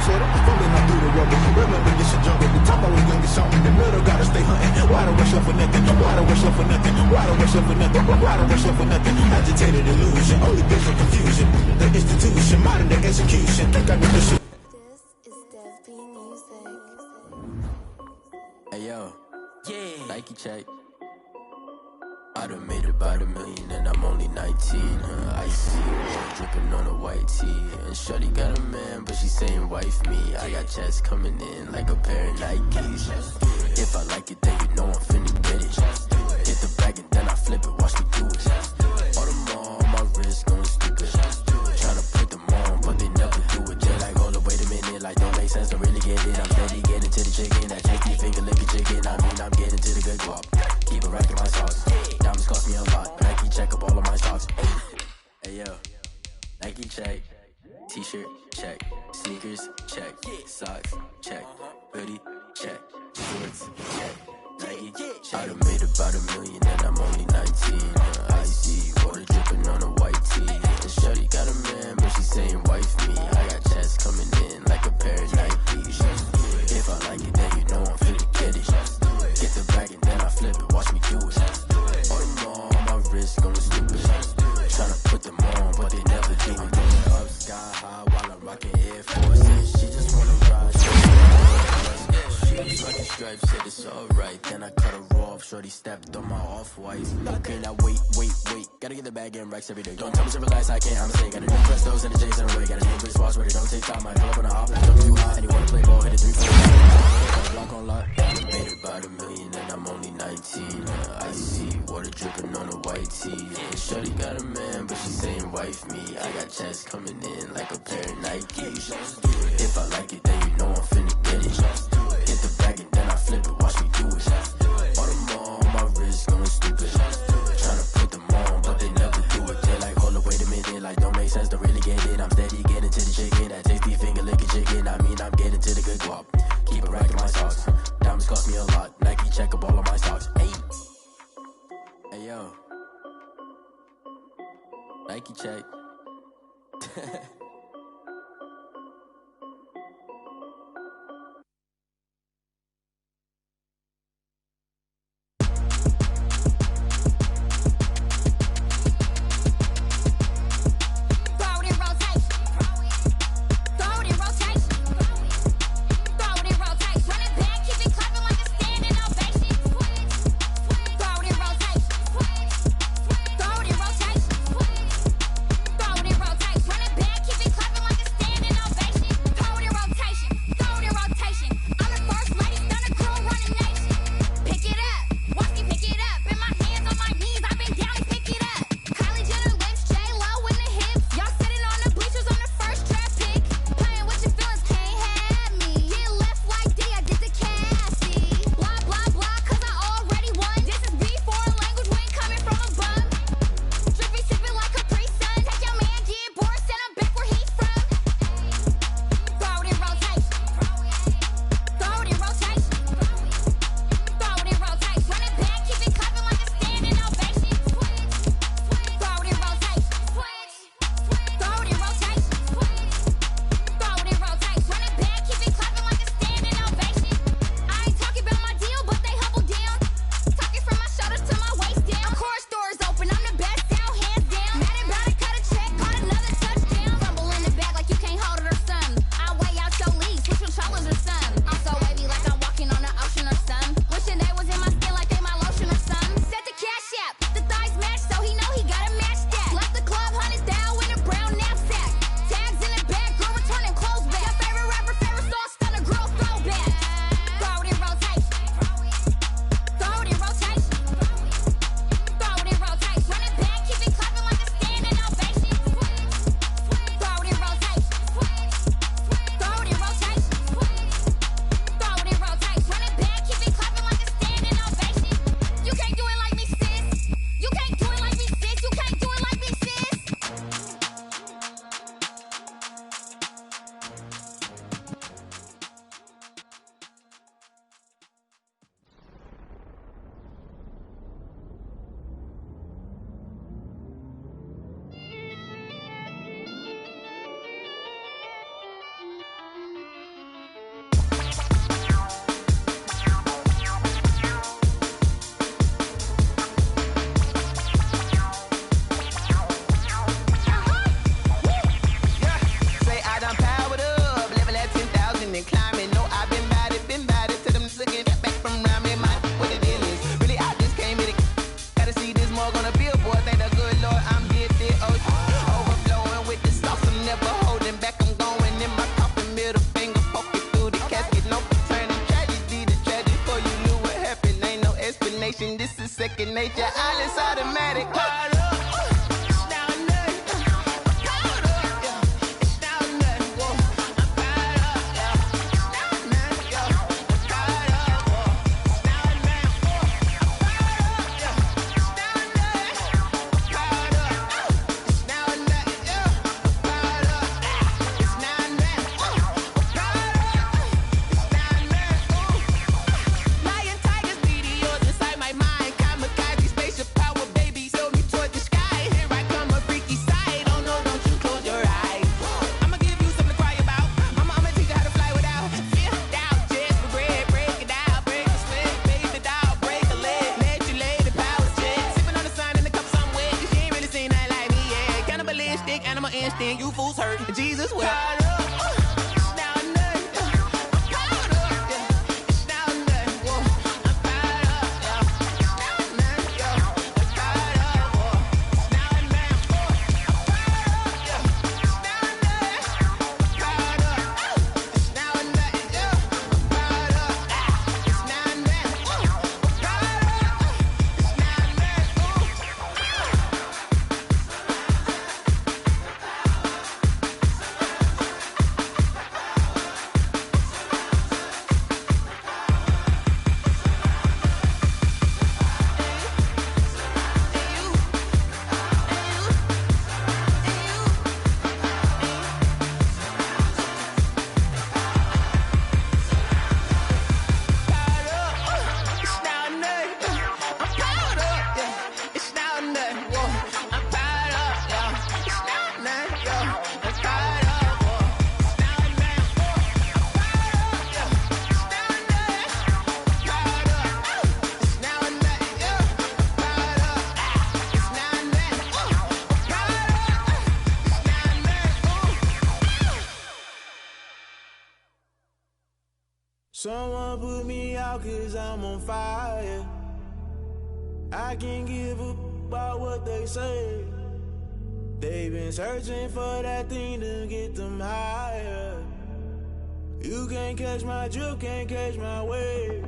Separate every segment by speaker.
Speaker 1: cheddar, falling out through the rubber. Remember this shit jungle, we talk about we young get something in the middle, gotta stay hunting. Why the rush up for nothing? Why the rush up for nothing? Why the rush up for nothing? Why the rush up for nothing? Agitated illusion, only built for confusion. The institution, modern day execution. Think I know this shit.
Speaker 2: Hey yo, yeah, Nike check. I done made about $1 million and I'm only 19. Icy water dripping on a white tee. And shorty got a man, but she saying wife me. I got checks coming in like a pair of Nikes. If I like it, then you know I'm finna get it. Hit the bag and then I flip it, watch me do it. All them on my wrist going stupid. Tryna put them on, but they never do it. They like, hold up, wait a minute, like don't make sense, don't really get it. I'm steady getting to the chicken, that tasty finger licking chicken. I mean, I'm getting to the good guap. Keep a rack in my socks. Diamonds cost me a lot. Nike check up all of my stocks. Hey yo, Nike check. T-shirt check. Sneakers check. Socks check. Hoodie check. Shorts check. Nike check. I done made about $1 million and I'm only 19. Icy water dripping on a white tee. And shorty got a man, but she saying wife me. I got checks coming in like a pair of Nikes. If I like it, then you know I'm finna get it. Get the bag and then I flip it, watch me do it. All them on my wrist going stupid. Tryna put them on, but they never do it. Going up sky high while I'm rocking Air Force. She just wanna ride. She was rocking stripes, said it's alright. Then I cut her off, shorty stepped on my off-white. Okay, now wait. Gotta get the bag and racks every day. Don't tell me to relax, I can't, I'm saying. Got a new Prestos and the J's in a way. Got a new Chris Boss, where they don't take time. I pull up on the hop, don't too high. And you wanna play ball, hit it 3-4. Block on lock. Made about $1 million and I'm only 19. Icy water dripping on a white tee. And shorty got a man, but she saying wife me. I got checks coming in like a pair of Nikes. If I like it, then you know I'm finna get it. Hit the bag and then I flip it, watch me do it. All them on my wrist going stupid. Tryna put them on, but they never do it. They like, hold up, wait a minute, like don't make sense, don't really get it. I'm steady getting to the chicken, that tasty finger licking chicken. I mean, I'm getting to the good guap. Keep a rack in my socks. Diamonds cost me a lot. Nike check up all of my stocks. Hey yo, Nike check.
Speaker 3: Keep second nature. All is automatic.
Speaker 4: You fools hurt. Jesus will.
Speaker 1: Someone put me out 'cause I'm on fire. I can't give up about what they say. They've been searching for that thing to get them higher. You can't catch my drift, can't catch my wave.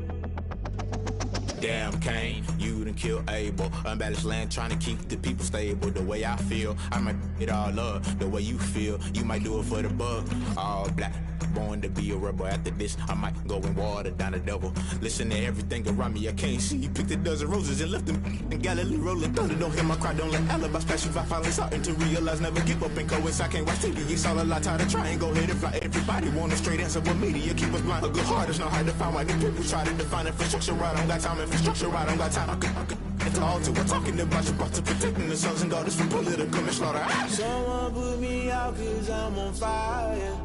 Speaker 5: Damn Cain, you done killed Abel. Unbalanced land trying to keep the people stable. The way I feel, I might it all up. The way you feel, you might do it for the buck. All black, born to be a rebel. After this, I might go and water down the devil. Listen to everything around me, I can't see. You picked a dozen roses and left them in Galilee rolling thunder. Don't hear my cry, don't let alibis pass you. If I finally starting to realize, never give up and coincide. Can't watch TV, it's all a lot. Tired of trying, go ahead and fly. Everybody want a straight answer, but media keep us blind. A good heart is not hard to find. Why do people try to define infrastructure? I don't got time, infrastructure, I don't got time. I could it's all to we're talking about you, about to protecting the sons and daughters from political and slaughter.
Speaker 1: Someone put me out 'cause I'm on fire.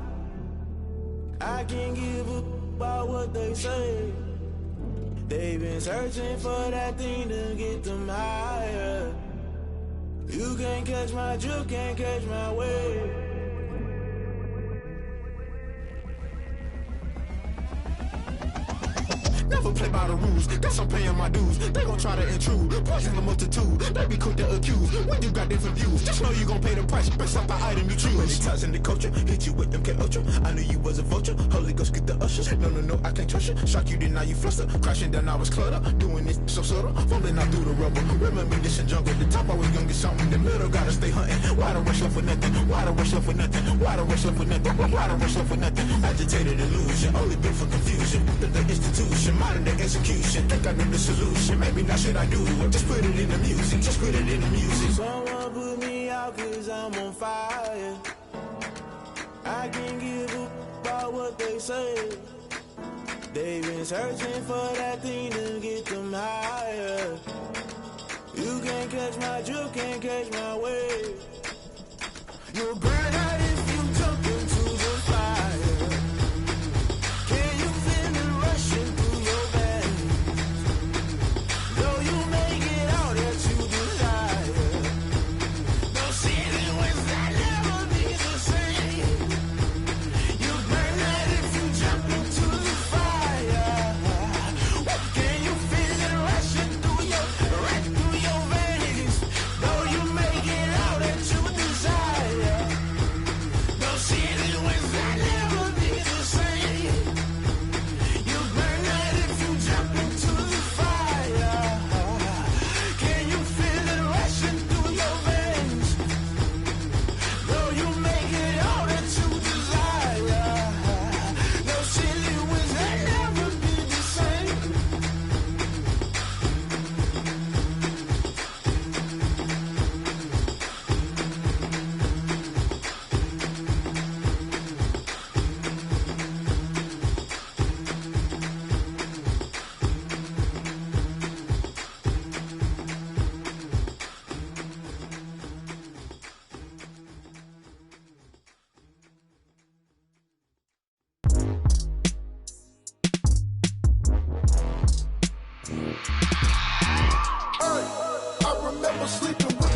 Speaker 1: I can't give up about what they say. They've been searching for that thing to get them higher. You can't catch my drift, can't catch my wave.
Speaker 5: Never play by the rules, guess I'm paying my dues. They gon' try to intrude, poison the multitude. They be quick to accuse, when you got different views. Just know you gon' pay the price, based off the item you choose. Many times in the culture, hit you with them K-Ultra. I knew you was a vulture, Holy Ghost get the ushers. No, I can't trust you. Shock you, then now you fluster. Crashing down, I was clutter. Doing this so subtle, falling out through the rubble. Remember this in jungle, the top I was gonna get something. In the middle, gotta stay hunting. Why the rush left for nothing? Why the rush left for nothing? Why the rush left for nothing? Why the rush left for nothing? Agitated illusion, only built for confusion. The institution, modern day execution. Think I know the solution, maybe not should I do it. Just put it in the music, just put it in the music.
Speaker 1: Someone put me out 'cause I'm on fire. I can't give up about what they say. They've been searching for that thing to get them higher. You can't catch my drift, can't catch my wave. You'll burn out if you jump into the fire. Can you feel it rushing through your veins? Though you make it all that you desire. No ceiling without never be the same. You burn out if you jump into the fire. Can you feel it rushing through your veins? Though you make it all that you desire.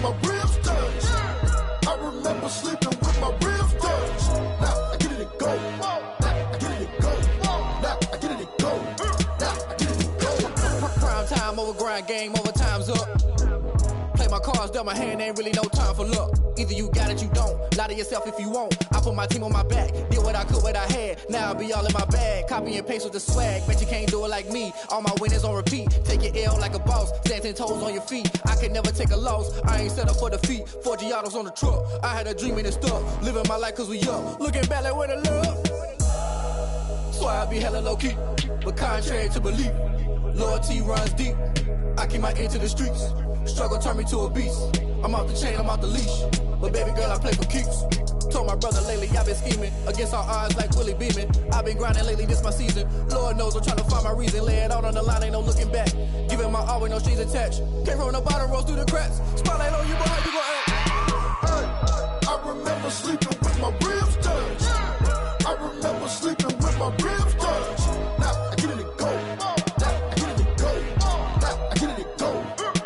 Speaker 1: my ribs touched. I remember sleeping with my ribs touched. Now I get it and go. Now I get it and go. Now I get it and go. Now I get it and go.
Speaker 6: Prime time over grind game, over time's up. Play my cards, dealt my hand, ain't really no time for luck. Either you got it, you don't. Lie to yourself if you won't. I put my team on my back, did what I could, what I had. Now I'll be all in my bag, copy and paste with the swag. Bet you can't do it like me. All my winners on repeat. Take your L like a boss, stand 10 toes on your feet. I can never take a loss. I ain't set up for defeat. 4 Giottos on the truck. I had a dream and it's stuck. Living my life cause we young. Looking back like where the love. So I be hella low key, but contrary to belief, loyalty runs deep. I keep my ear to the streets. Struggle turned me to a beast. I'm off the chain, I'm off the leash. But baby girl, I play for keeps. Told my brother lately, I've been scheming against all odds like Willie Beeman. I've been grinding lately, this my season. Lord knows I'm trying to find my reason. Lay it out on the line, ain't no looking back. Giving my all with no strings attached. Came from the bottom, rose through the cracks. Spotlight on you, boy, how you gon' act?
Speaker 1: Hey, I remember sleeping with my ribs touched. I remember sleeping with my ribs touched. Now I get it and go. Now I get it and go. Now I get it and go.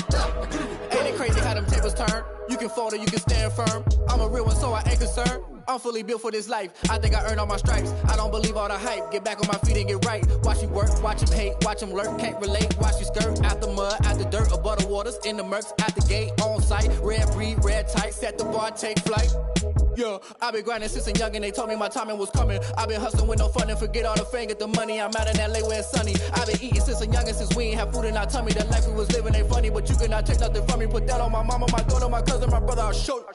Speaker 1: Now I get it and go.
Speaker 6: Ain't it crazy how them tables turn? You can fold or you can stand firm. I'm a real one, so I ain't concerned. I'm fully built for this life. I think I earned all my stripes. I don't believe all the hype. Get back on my feet and get right. Watch you work, watch him hate, watch him lurk. Can't relate, watch you skirt. Out the mud, out the dirt, above the waters, in the murks, out the gate, on site. Red breed, red tight, set the bar, take flight. Yeah, I been grinding since a youngin', they told me my timing was coming. I been hustling with no fun and forget all the fame, get the money. I'm out in LA where it's sunny. I been eating since a youngin', since we ain't have food in our tummy. The life we was living ain't funny, but you cannot take nothing from me. Put that on my mama, my daughter, my cousin, my brother, I'll show you.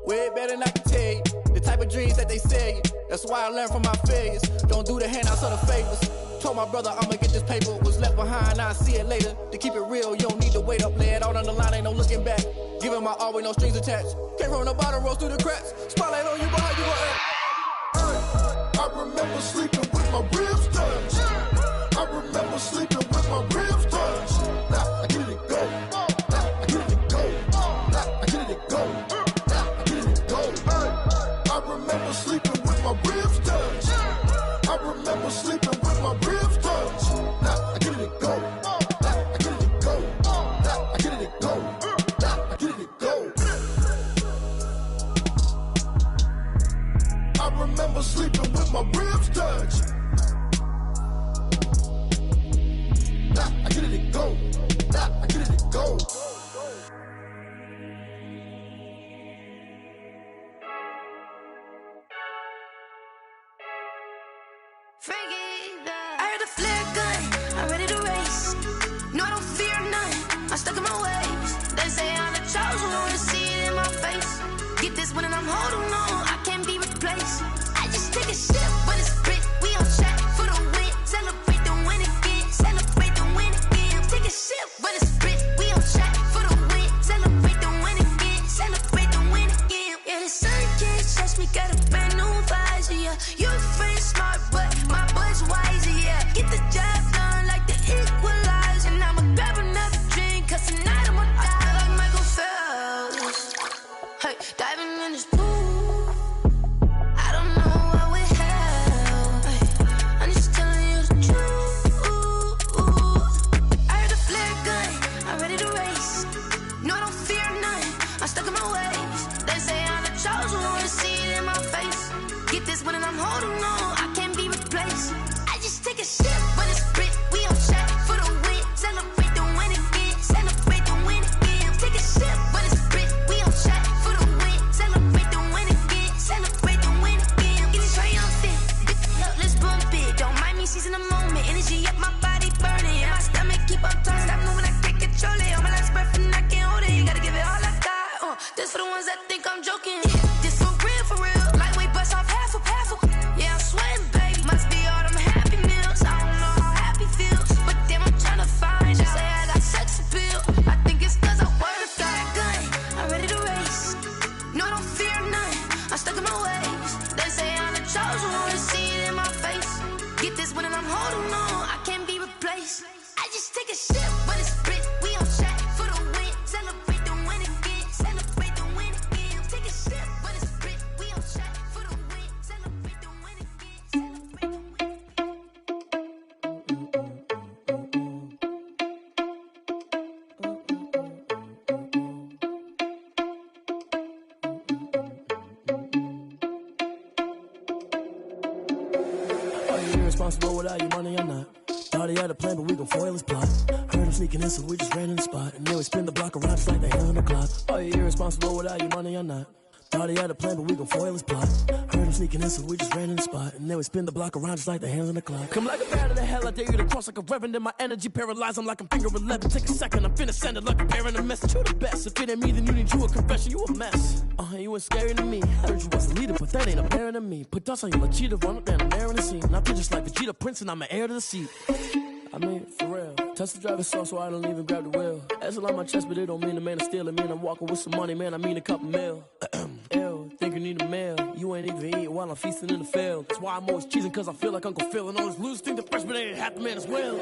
Speaker 6: Way better than I can tell you. The type of dreams that they sell you. That's why I learned from my failures. Don't do the handouts or the favors. Told my brother I'ma get this paper. Was left behind, I'll see it later. To keep it real, you don't need to wait up. Lay it out on the line, ain't no looking back. Giving my all with no strings attached. Came from the bottom, rose through the cracks. Spotlight on you, boy, how you gon' act?
Speaker 1: Hey, I remember sleeping with my ribs touched. I remember sleeping with my ribs touched. Now I get it and go. Now I get it and go. Now I get it and go. Now I get it and go. Hey, I remember sleeping with my ribs touched. I remember sleeping with my ribs touched. Now I get it and go. Now I get it and go. Now I get it and go. Now I get it and go. I remember sleeping with my ribs touched. Now I get it and go. Now I get it and go.
Speaker 7: I heard a flare gun, I'm ready to race. No, I don't fear none, I'm stuck in my ways. They say I'm the chosen one, to see it in my face. Get this one and I'm holding on, I can't be replaced. I just take a sip when it's split, we on track for the win. Celebrate the win again, celebrate the win again. Take a sip when it's split, we on track for the win. Celebrate the win again, celebrate the win again. Yeah, the sun can't touch me, got a brand new visor, yeah. You're a friend smart, but my boy's wiser, yeah. Get the job done like the equalizer. And I'ma grab another drink, cause tonight I'ma die like Michael Phelps. Hey, diving in this pool, I don't know what we have. Hey, I'm just telling you the truth. I heard a flare gun, I'm ready to race. No, I don't fear none, I'm stuck in my ways. They say I'm the chosen one, to see it in my face. Get this one and I'm holding on, I can't be replaced. I just take a sip when it's split, we on track for the win. Celebrate the win again, celebrate the win again. Take a sip when it's split, we on track for the win. Celebrate the win again, celebrate the win again. Get it triumphant, let's bump it. Don't mind me seizing the moment, energy up my body burning. And my stomach keep on turning, stop moving, I can't control it. On my last breath and I can't hold it, you gotta give it all I got. This for the ones that think I'm joking. This for real, lightweight bust off half a. Yeah, I'm sweating, baby. Must be all them happy meals. I don't know how happy feels, but damn, I'm trying to find out. Say I got sex appeal. I think it's cause I wear a flag gun. I'm ready to race. No, I don't fear none, I'm stuck in my ways. They say I'm the chosen one, to see it in my face. Get this one and I'm holding on, I can't be replaced. I just take a sip when it's split, we on track for the win. Celebrate the win again, celebrate the win again. Take a sip when it's split, we on track for the win. Celebrate the win again, celebrate the win.
Speaker 8: irresponsible without your money or not. Thought he had a plan, but we gon' foil his plot. Heard him sneaking in, so we just ran in the spot. And then we spin the block around just like the hand on the clock. Are you irresponsible without your money or not? Thought he had a plan, but we gon' foil his plot. Heard him sneaking in, so we just ran in the spot. And then we spin the block around just like the hands on the clock. Come like a bat of the hell, I dare you to cross like a reverend. In my energy paralyzed, I'm like I'm finger 11. Take a second, I'm finna send it like a bearing a message. You the best, if it ain't me, then you need you a confession. You a mess, you ain't scary to me. Heard you was a leader, but that ain't apparent to me. Put dust on you, cheetah, run up down the air in the scene. I feel just like Vegeta Prince, and I'm an heir to the seat. I mean, for real. Touch the driver's sauce so I don't even grab the wheel. That's on my chest, but it don't mean the man is stealing. Man, I'm walking with some money, man, I mean a couple mil. Ew, think you need a meal. You ain't even eating while I'm feasting in the field. That's why I'm always cheesing, cause I feel like Uncle Phil. And all those losers think the freshman ain't half the man as well.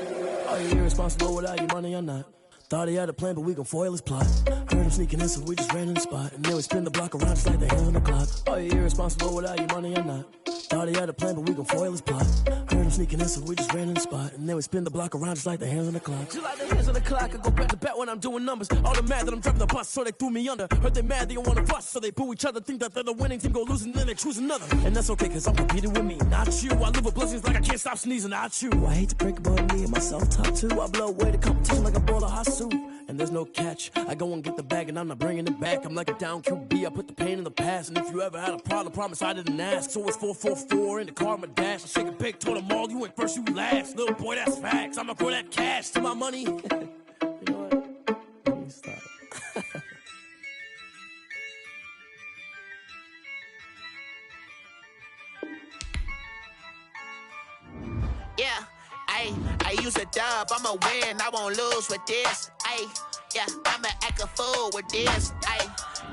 Speaker 8: Are you irresponsible without your money or not? Thought he had a plan, but we gon' foil his plot. Heard him sneaking in, so we just ran in the spot. And then we spin the block around just like the hands on the clock. Are you irresponsible without your money or not? Thought he had a plan, but we gon' foil his plot. Heard him sneaking in, so we just ran in the spot. And then we spin the block around just like the hands on the clock. Just like the hands on the clock, I go back to back when I'm doing numbers. All the mad that I'm driving the bus, so they threw me under. Heard they mad, they don't wanna bust, so they boo each other. Think that they're the winning team, go losing, then they choose another. And that's okay, cause I'm competing with me, not you. I live with blessings like I can't stop sneezing, not you. I hate to break about me and my self-talk too. I blow away the competition like I bought a hot suit. And there's no catch. I go and get the bag and I'm not bringing it back. I'm like a down QB, I put the pain in the past. And if you ever had a problem, promise I didn't ask. So it's 444 in the car, my dash. I shake a big, told them all, you ain't first, you last. Little boy, that's facts. I'ma throw that cash to my money. You know what? Let me stop.
Speaker 3: Yeah, I use a dub, I'ma win, I won't lose with this. Yeah, I'ma act a fool with this.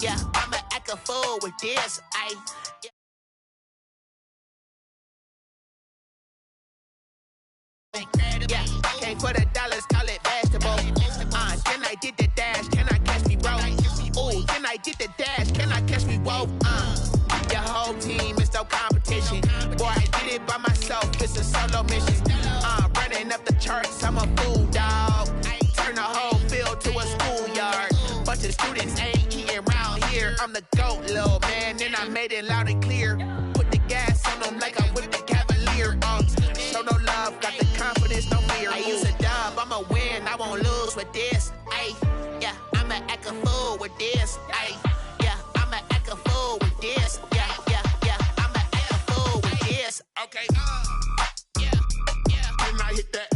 Speaker 3: Yeah, I'ma act a fool with this. Yeah, came for the dollars, call it basketball. Then I did the dash, can I catch me, bro? Ooh, then I did the dash, can I catch me, whoa? Your whole team is no competition. Boy, I did it by myself, it's a solo mission. Running up the charts, I'm a fool, dog. Turn the whole field to a schoolyard. Bunch of students ain't eating around here. I'm the GOAT, little man, and I made it loud and clear. Put the gas on them like I'm with the Cavalier. Show no love, got the confidence, no fear. I use a dub, I'ma win, I won't lose with this. Yeah, I'ma act a fool with this. Yeah, I'ma act a fool with this. Yeah, I'ma act a fool with this. Okay, yeah, can I hit that?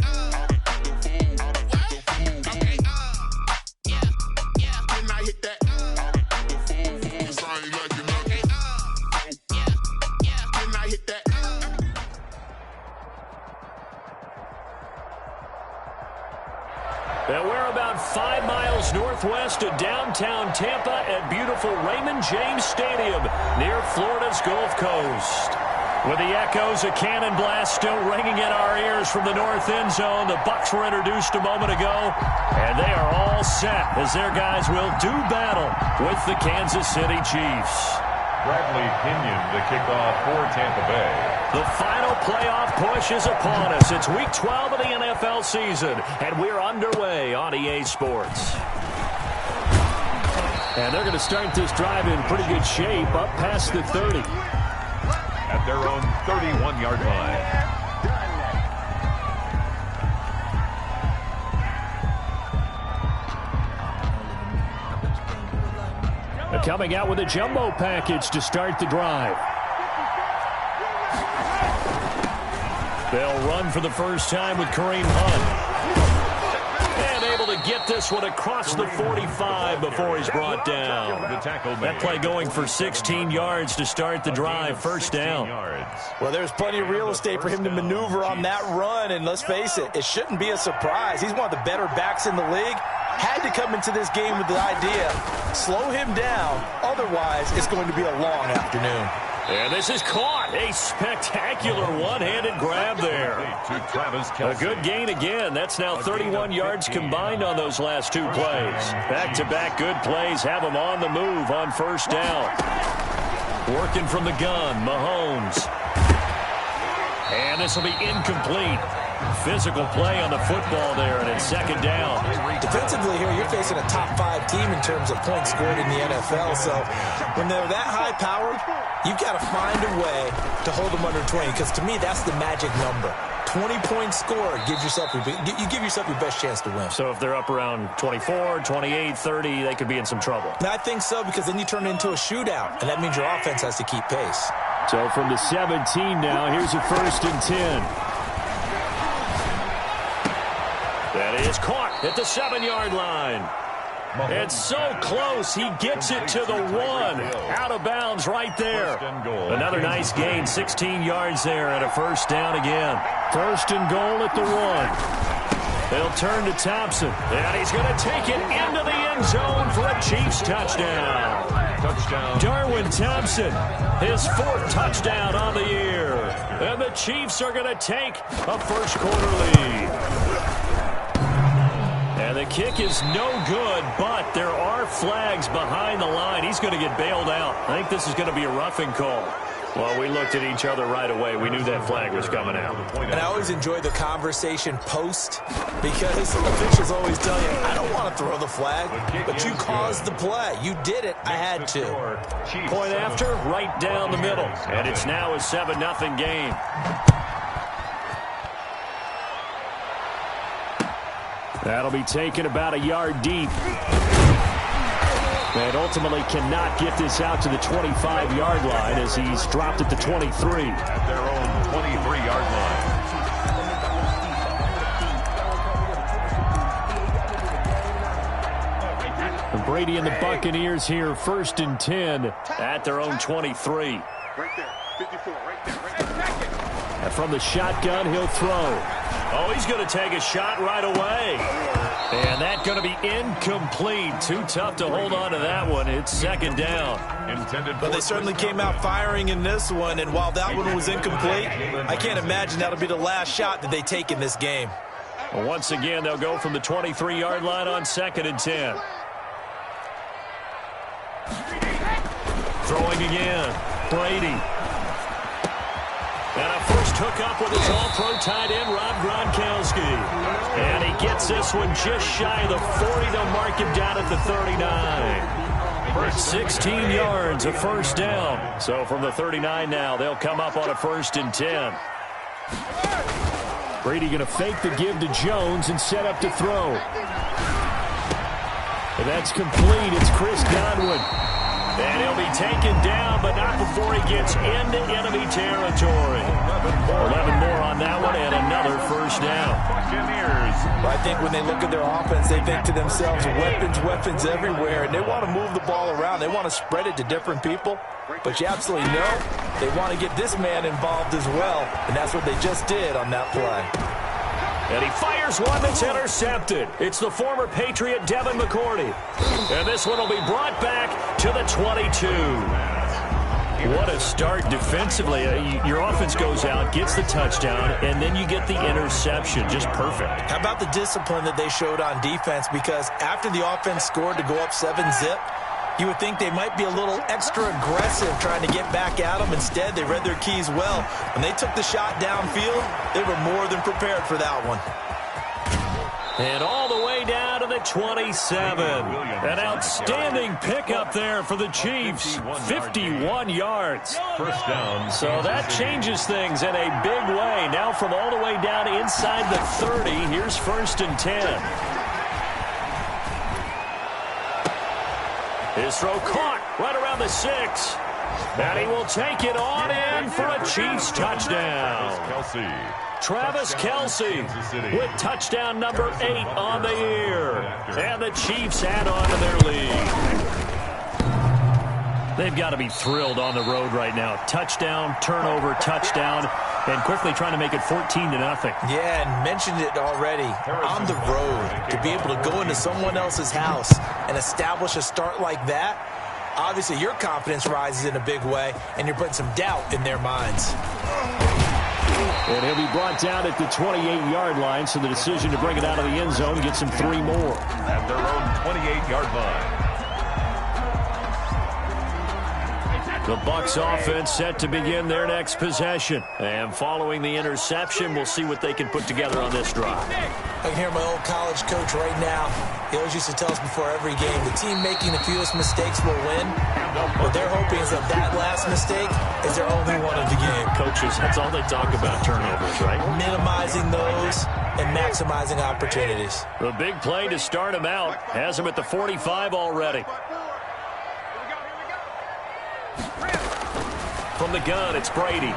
Speaker 3: Okay, yeah, can I hit that? Can I hit that?
Speaker 9: And we're about 5 miles northwest of downtown Tampa at beautiful Raymond James Stadium near Florida's Gulf Coast. With the echoes of cannon blast still ringing in our ears from the north end zone, the Bucs were introduced a moment ago, and they are all set as their guys will do battle with the Kansas City Chiefs.
Speaker 10: Bradley Pinion, the kickoff for Tampa Bay.
Speaker 9: The final playoff push is upon us. It's week 12 of the NFL season, and we're underway on EA Sports. And they're going to start this drive in pretty good shape, up past the 30.
Speaker 10: At their own 31-yard line.
Speaker 9: Coming out with a jumbo package to start the drive. They'll run for the first time with Kareem Hunt. And able to get this one across the 45 before he's brought down. That play going for 16 yards to start the drive, first down.
Speaker 11: Well, there's plenty of real estate for him to maneuver on that run, and let's face it, it shouldn't be a surprise. He's one of the better backs in the league. Had to come into this game with the idea, slow him down, otherwise it's going to be a long afternoon.
Speaker 9: And this is caught. A spectacular one-handed grab there. A good gain again. That's now 31 yards combined on those last two plays. Back-to-back good plays have them on the move on first down. Working from the gun, Mahomes. And this will be incomplete. Physical play on the football there, and it's second down.
Speaker 11: Defensively here, you're facing a top-5 team in terms of points scored in the NFL, so when they're that high-powered, you've got to find a way to hold them under 20, because to me, that's the magic number. 20-point score gives yourself you give yourself your best chance to win.
Speaker 9: So if they're up around 24, 28, 30, they could be in some trouble.
Speaker 11: And I think so, because then you turn it into a shootout, and that means your offense has to keep pace.
Speaker 9: So from the 17 now, here's a 1st and 10. That is caught at the 7-yard line. It's so close. He gets it to the 1. Out of bounds right there. Another nice gain. 16 yards there and a 1st down again. 1st and goal at the 1. They'll turn to Thompson. And he's going to take it into the end zone for a Chiefs touchdown. Darwin Thompson, his 4th touchdown on the year. And the Chiefs are going to take a first-quarter lead. And the kick is no good, but there are flags behind the line. He's going to get bailed out. I think this is going to be a roughing call. Well, we looked at each other right away. We knew that flag was coming out.
Speaker 11: And I always enjoy the conversation post, because officials always tell you, I don't want to throw the flag, but you caused the play. You did it. I had to.
Speaker 9: Point after, right down the middle. And it's now a 7-0 game. That'll be taken about a yard deep. And ultimately cannot get this out to the 25-yard line as he's dropped at the 23.
Speaker 10: At their own 23-yard
Speaker 9: line. Brady and the Buccaneers here, 1st and 10 at their own 23.
Speaker 12: Right there, 54, right there, right there.
Speaker 9: And from the shotgun, he'll throw. Oh, he's going to take a shot right away. And that's going to be incomplete. Too tough to hold on to that one. It's 2nd down.
Speaker 11: But they certainly came out firing in this one, and while that one was incomplete, I can't imagine that'll be the last shot that they take in this game.
Speaker 9: Well, once again, they'll go from the 23-yard line on 2nd and 10. Throwing again. Brady. And a first hookup with his all-pro tight end, Rob Gronkowski. And he gets this one just shy of the 40. They'll mark him down at the 39. 16 yards, a 1st down. So from the 39 now, they'll come up on a 1st and 10. Brady going to fake the give to Jones and set up to throw. And that's complete. It's Chris Godwin. And he'll be taken down, but not before he gets into enemy territory. 11 more on that one, and another 1st down.
Speaker 11: Well, I think when they look at their offense, they think to themselves, weapons everywhere, and they want to move the ball around. They want to spread it to different people. But you absolutely know they want to get this man involved as well, and that's what they just did on that play.
Speaker 9: And he fires one that's intercepted. It's the former Patriot Devin McCourty. And this one will be brought back to the 22. What a start defensively. Your offense goes out, gets the touchdown, and then you get the interception. Just perfect.
Speaker 11: How about the discipline that they showed on defense? Because after the offense scored to go up 7-zip, you would think they might be a little extra aggressive trying to get back at them. Instead, they read their keys well. When they took the shot downfield, they were more than prepared for that one.
Speaker 9: And all the way down to the 27. An outstanding pickup there for the Chiefs. 51 yards.
Speaker 10: 1st down.
Speaker 9: So that changes things in a big way. Now from all the way down inside the 30, here's 1st and 10. His throw caught right around the 6. And he will take it on in for a Chiefs touchdown. Travis Kelce with touchdown number 8 on the year. And the Chiefs add on to their lead. They've got to be thrilled on the road right now. Touchdown, turnover, touchdown, and quickly trying to make it 14-0.
Speaker 11: Yeah, and mentioned it already. On the road, to be able to go into someone else's house and establish a start like that, obviously your confidence rises in a big way, and you're putting some doubt in their minds.
Speaker 9: And he'll be brought down at the 28-yard line, so the decision to bring it out of the end zone gets him 3 more.
Speaker 10: At their own 28-yard line.
Speaker 9: The Bucs offense set to begin their next possession. And following the interception, we'll see what they can put together on this drive.
Speaker 11: I can hear my old college coach right now. He always used to tell us before every game, the team making the fewest mistakes will win. What they're hoping is that last mistake is their only one of the game.
Speaker 9: Coaches, that's all they talk about, turnovers, right?
Speaker 11: Minimizing those and maximizing opportunities.
Speaker 9: The big play to start him out has him at the 45 already. From the gun, it's Brady.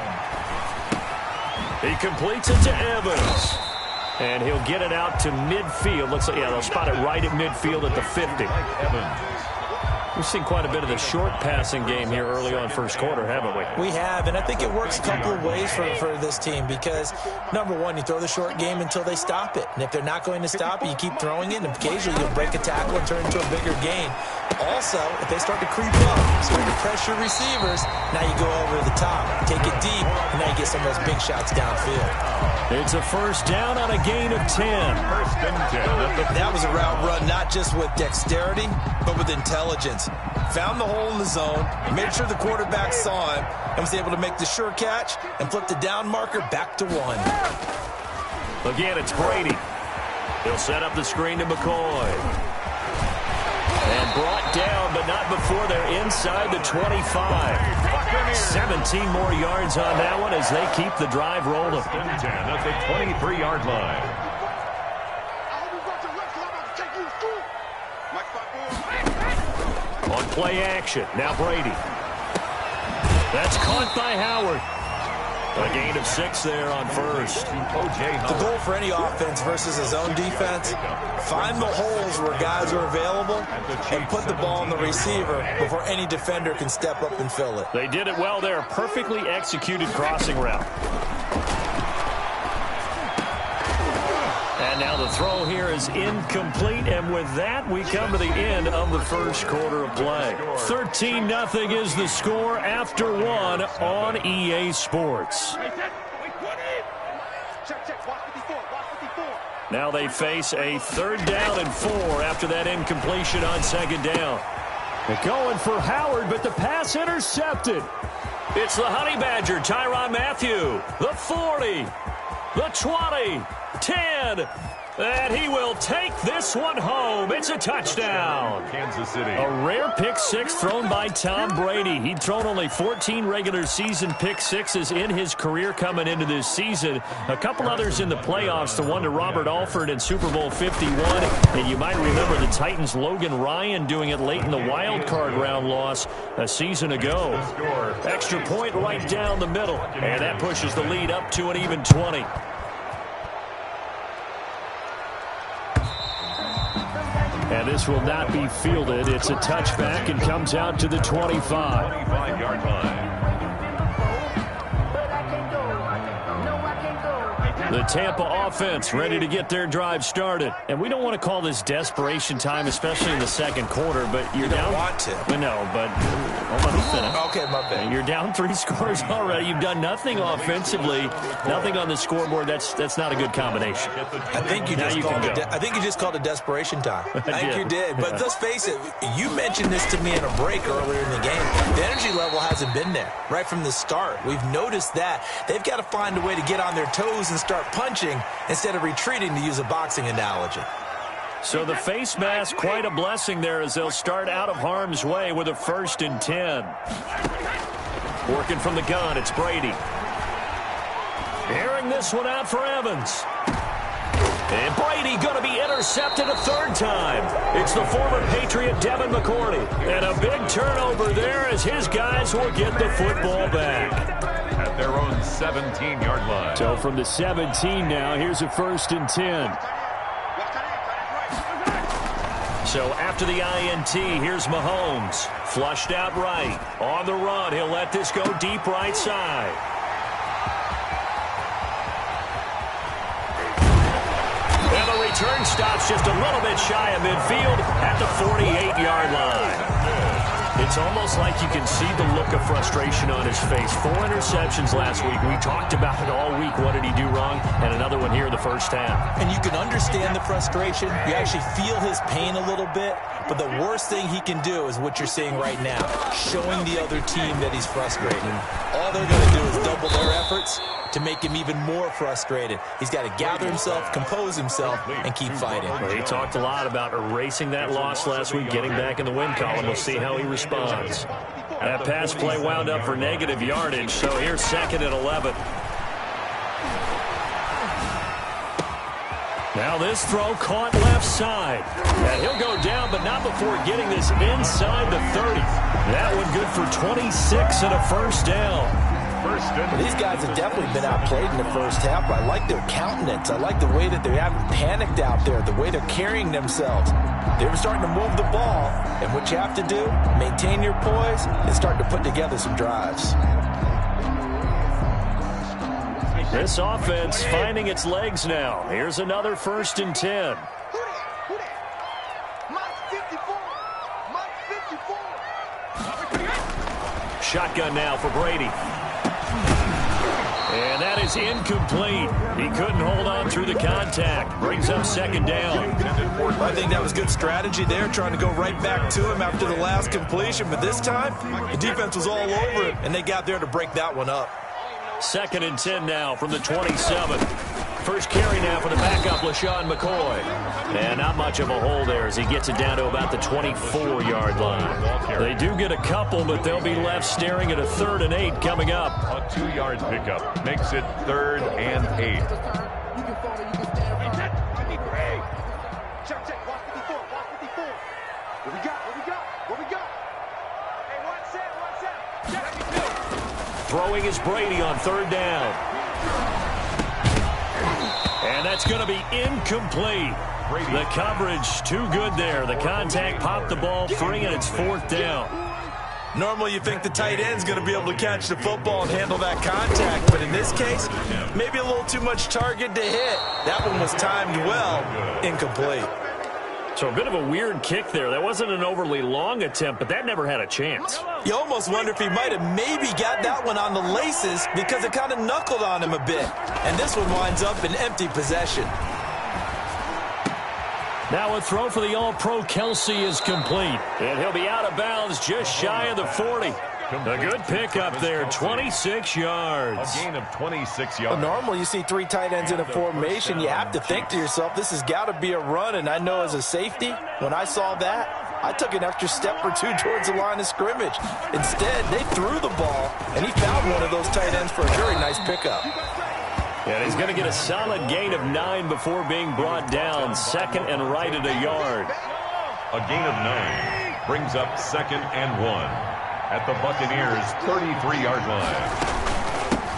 Speaker 9: He completes it to Evans. And he'll get it out to midfield. Looks like, yeah, they'll spot it right at midfield at the 50. We've seen quite a bit of the short passing game here early on first quarter, haven't we?
Speaker 11: We have, and I think it works a couple of ways for this team because, number one, you throw the short game until they stop it. And if they're not going to stop it, you keep throwing it, and occasionally you'll break a tackle and turn it into a bigger gain. Also, if they start to creep up, start to pressure receivers, now you go over the top, take it deep, and now you get some of those big shots downfield.
Speaker 9: It's a first down on a gain of 10.
Speaker 10: First and 10.
Speaker 11: That was a route run not just with dexterity, but with intelligence. Found the hole in the zone, made sure the quarterback saw him, and was able to make the sure catch and flip the down marker back to 1.
Speaker 9: Again, it's Brady. He'll set up the screen to McCoy. And brought down, but not before they're inside the 25. 17 more yards on that one as they keep the drive rolling.
Speaker 10: 10 at the 23-yard line.
Speaker 9: On play action, now Brady. That's caught by Howard. A gain of 6 there on first.
Speaker 11: The goal for any offense versus his own defense, find the holes where guys are available and put the ball on the receiver before any defender can step up and fill it.
Speaker 9: They did it well there. Perfectly executed crossing route. And now the throw here is incomplete, and with that, we come to the end of the first quarter of play. 13-0 is the score after 1 on EA Sports. Now they face a 3rd down and 4 after that incompletion on 2nd down. They're going for Howard, but the pass intercepted. It's the Honey Badger, Tyrann Mathieu, the 40, the 20, 10, and he will take this one home. It's a touchdown.
Speaker 10: Kansas City.
Speaker 9: A rare pick 6 thrown by Tom Brady. He'd thrown only 14 regular season pick 6s in his career coming into this season. A couple others in the playoffs, the one to Robert Alford in Super Bowl 51. And you might remember the Titans' Logan Ryan doing it late in the wild card round loss a season ago. Extra point right down the middle. And that pushes the lead up to an even 20. And this will not be fielded. It's a touchback and comes out to the 25.
Speaker 10: 25-yard line.
Speaker 9: The Tampa offense ready to get their drive started. And we don't want to call this desperation time, especially in the second quarter, but you're down.
Speaker 11: You don't want to.
Speaker 9: No, but hold on, finish.
Speaker 11: Okay, my bad.
Speaker 9: You're down 3 scores already. You've done nothing offensively, nothing on the scoreboard. That's not a good combination.
Speaker 11: I think you just called it desperation time. I think you did. But let's face it, you mentioned this to me in a break earlier in the game. The energy level hasn't been there right from the start. We've noticed that. They've got to find a way to get on their toes and start punching instead of retreating, to use a boxing analogy.
Speaker 9: So the face mask, quite a blessing there as they'll start out of harm's way with a 1st and 10. Working from the gun, it's Brady. Airing this one out for Evans. And Brady going to be intercepted a 3rd time. It's the former Patriot Devin McCourty. And a big turnover there as his guys will get the football back.
Speaker 10: At their own 17-yard line.
Speaker 9: So from the 17 now, here's a 1st and 10. So after the INT, here's Mahomes. Flushed out right. On the run, he'll let this go deep right side. And the return stops just a little bit shy of midfield at the 48-yard line. It's almost like you can see the look of frustration on his face. 4 interceptions last week. We talked about it all week. What did he do wrong? And another one here in the first half.
Speaker 11: And you can understand the frustration. You actually feel his pain a little bit. But the worst thing he can do is what you're seeing right now, showing the other team that he's frustrated. All they're going to do is double their efforts to make him even more frustrated. He's got to gather himself, compose himself, and keep fighting.
Speaker 9: Well, he talked a lot about erasing that loss last week, getting back in the win column. We'll see how he responds. That pass play wound up for negative yardage, so here's 2nd and 11. Now this throw caught left side. And he'll go down, but not before getting this inside the 30. That one good for 26 and a first down.
Speaker 11: These guys have definitely been outplayed in the first half. I like their countenance. I like the way that they haven't panicked out there, the way they're carrying themselves. They were starting to move the ball, and what you have to do, maintain your poise and start to put together some drives.
Speaker 9: This offense finding its legs now. Here's another 1st and 10. Shotgun now for Brady. And that is incomplete. He couldn't hold on through the contact. Brings up 2nd down.
Speaker 11: I think that was good strategy there, trying to go right back to him after the last completion. But this time, the defense was all over it, and they got there to break that one up.
Speaker 9: 2nd and 10 now from the 27. First carry now for the backup, LaShawn McCoy. And not much of a hole there as he gets it down to about the 24-yard line. They do get a couple, but they'll be left staring at a 3rd and 8 coming up.
Speaker 10: A 2-yard pickup makes it 3rd and 8.
Speaker 12: Check, check. Watch 54. Watch 54. What we got? What we got? What we got? Hey, one set.
Speaker 9: Throwing is Brady on 3rd down. And that's going to be incomplete. The coverage too good there. The contact popped the ball free, and it's 4th down.
Speaker 11: Normally you think the tight end's going to be able to catch the football and handle that contact, but in this case, maybe a little too much target to hit. That one was timed well, incomplete.
Speaker 9: So a bit of a weird kick there. That wasn't an overly long attempt, but that never had a chance.
Speaker 11: You almost wonder if he might have maybe got that one on the laces because it kind of knuckled on him a bit. And this one winds up in empty possession.
Speaker 9: Now a throw for the All-Pro Kelsey is complete. And he'll be out of bounds just shy of the 40. A good pickup there, 26 yards.
Speaker 10: A gain of 26 yards.
Speaker 11: Well, normally you see 3 tight ends in a formation. You have to think to yourself, this has got to be a run. And I know as a safety, when I saw that, I took an extra step or 2 towards the line of scrimmage. Instead, they threw the ball, and he found one of those tight ends for a very nice pickup.
Speaker 9: And he's going to get a solid gain of 9 before being brought down. 2nd and right at a yard.
Speaker 10: A gain of 9 brings up 2nd and 1 at the Buccaneers' 33-yard line.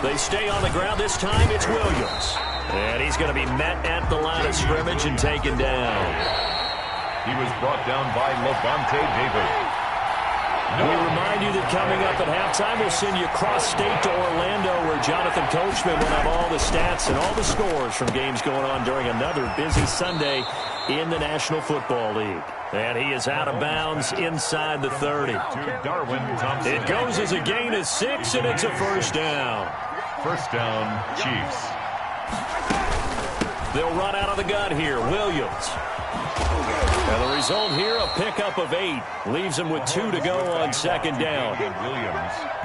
Speaker 9: They stay on the ground. This time it's Williams. And he's going to be met at the line of scrimmage and taken down.
Speaker 10: He was brought down by Levante David.
Speaker 9: We remind you that coming up at halftime, we'll send you cross-state to Orlando, where Jonathan Coachman will have all the stats and all the scores from games going on during another busy Sunday in the National Football League. And he is out of bounds inside the 30. It goes as a gain of 6, and it's a first down.
Speaker 10: First down, Chiefs.
Speaker 9: They'll run out of the gun here. Williams. And the result here, a pickup of 8. Leaves him with 2 to go on 2nd down.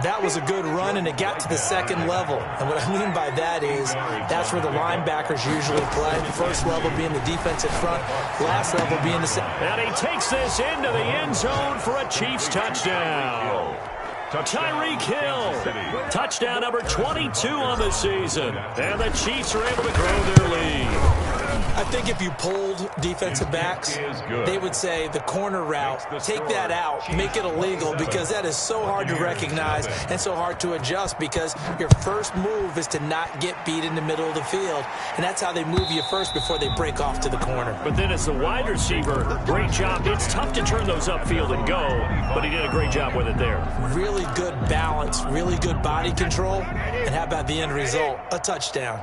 Speaker 11: That was a good run, and it got to the 2nd level. And what I mean by that is that's where the linebackers usually play. First level being the defensive front, last level being the second.
Speaker 9: And he takes this into the end zone for a Chiefs touchdown. Tyreek Hill. Touchdown number 22 on the season. And the Chiefs are able to grow their lead.
Speaker 11: I think if you polled defensive backs, they would say the corner route, take that out, make it illegal, because that is so hard to recognize and so hard to adjust, because your first move is to not get beat in the middle of the field, and that's how they move you first before they break off to the corner.
Speaker 9: But then as the wide receiver, great job. It's tough to turn those upfield and go, but he did a great job with it there.
Speaker 11: Really good balance, really good body control, and how about the end result? A touchdown.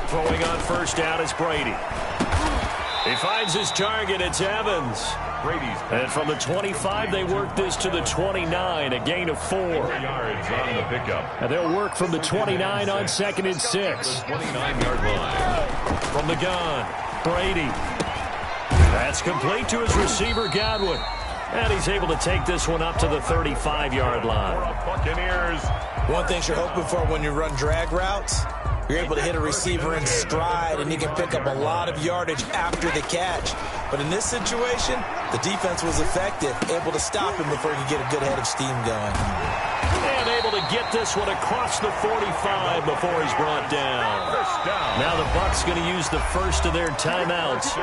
Speaker 9: Throwing on first down is Brady. He finds his target. It's Evans. And from the 25, they work this to the 29, a gain of 4.
Speaker 10: Yards on the pickup.
Speaker 9: And they'll work from the 29 on 2nd and 6.
Speaker 10: 29-yard line.
Speaker 9: From the gun, Brady. That's complete to his receiver, Godwin. And he's able to take this one up to the 35-yard line.
Speaker 10: Buccaneers.
Speaker 11: One thing you're hoping for when you run drag routes, you're able to hit a receiver in stride, and he can pick up a lot of yardage after the catch. But in this situation, the defense was effective, able to stop him before he could get a good head of steam going.
Speaker 9: And able to get this one across the 45 before he's brought down. Now the Bucs going to use the first of their timeouts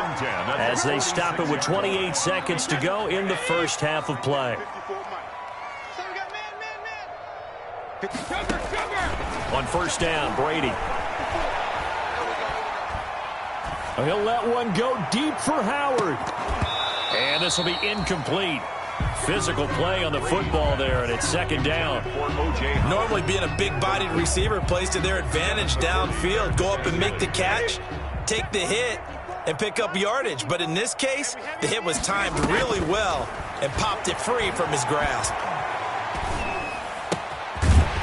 Speaker 9: as they stop it with 28 seconds to go in the first half of play. On first down, Brady. He'll let one go deep for Howard. And this will be incomplete. Physical play on the football there, and it's 2nd down.
Speaker 11: Normally being a big-bodied receiver plays to their advantage downfield. Go up and make the catch, take the hit, and pick up yardage. But in this case, the hit was timed really well and popped it free from his grasp.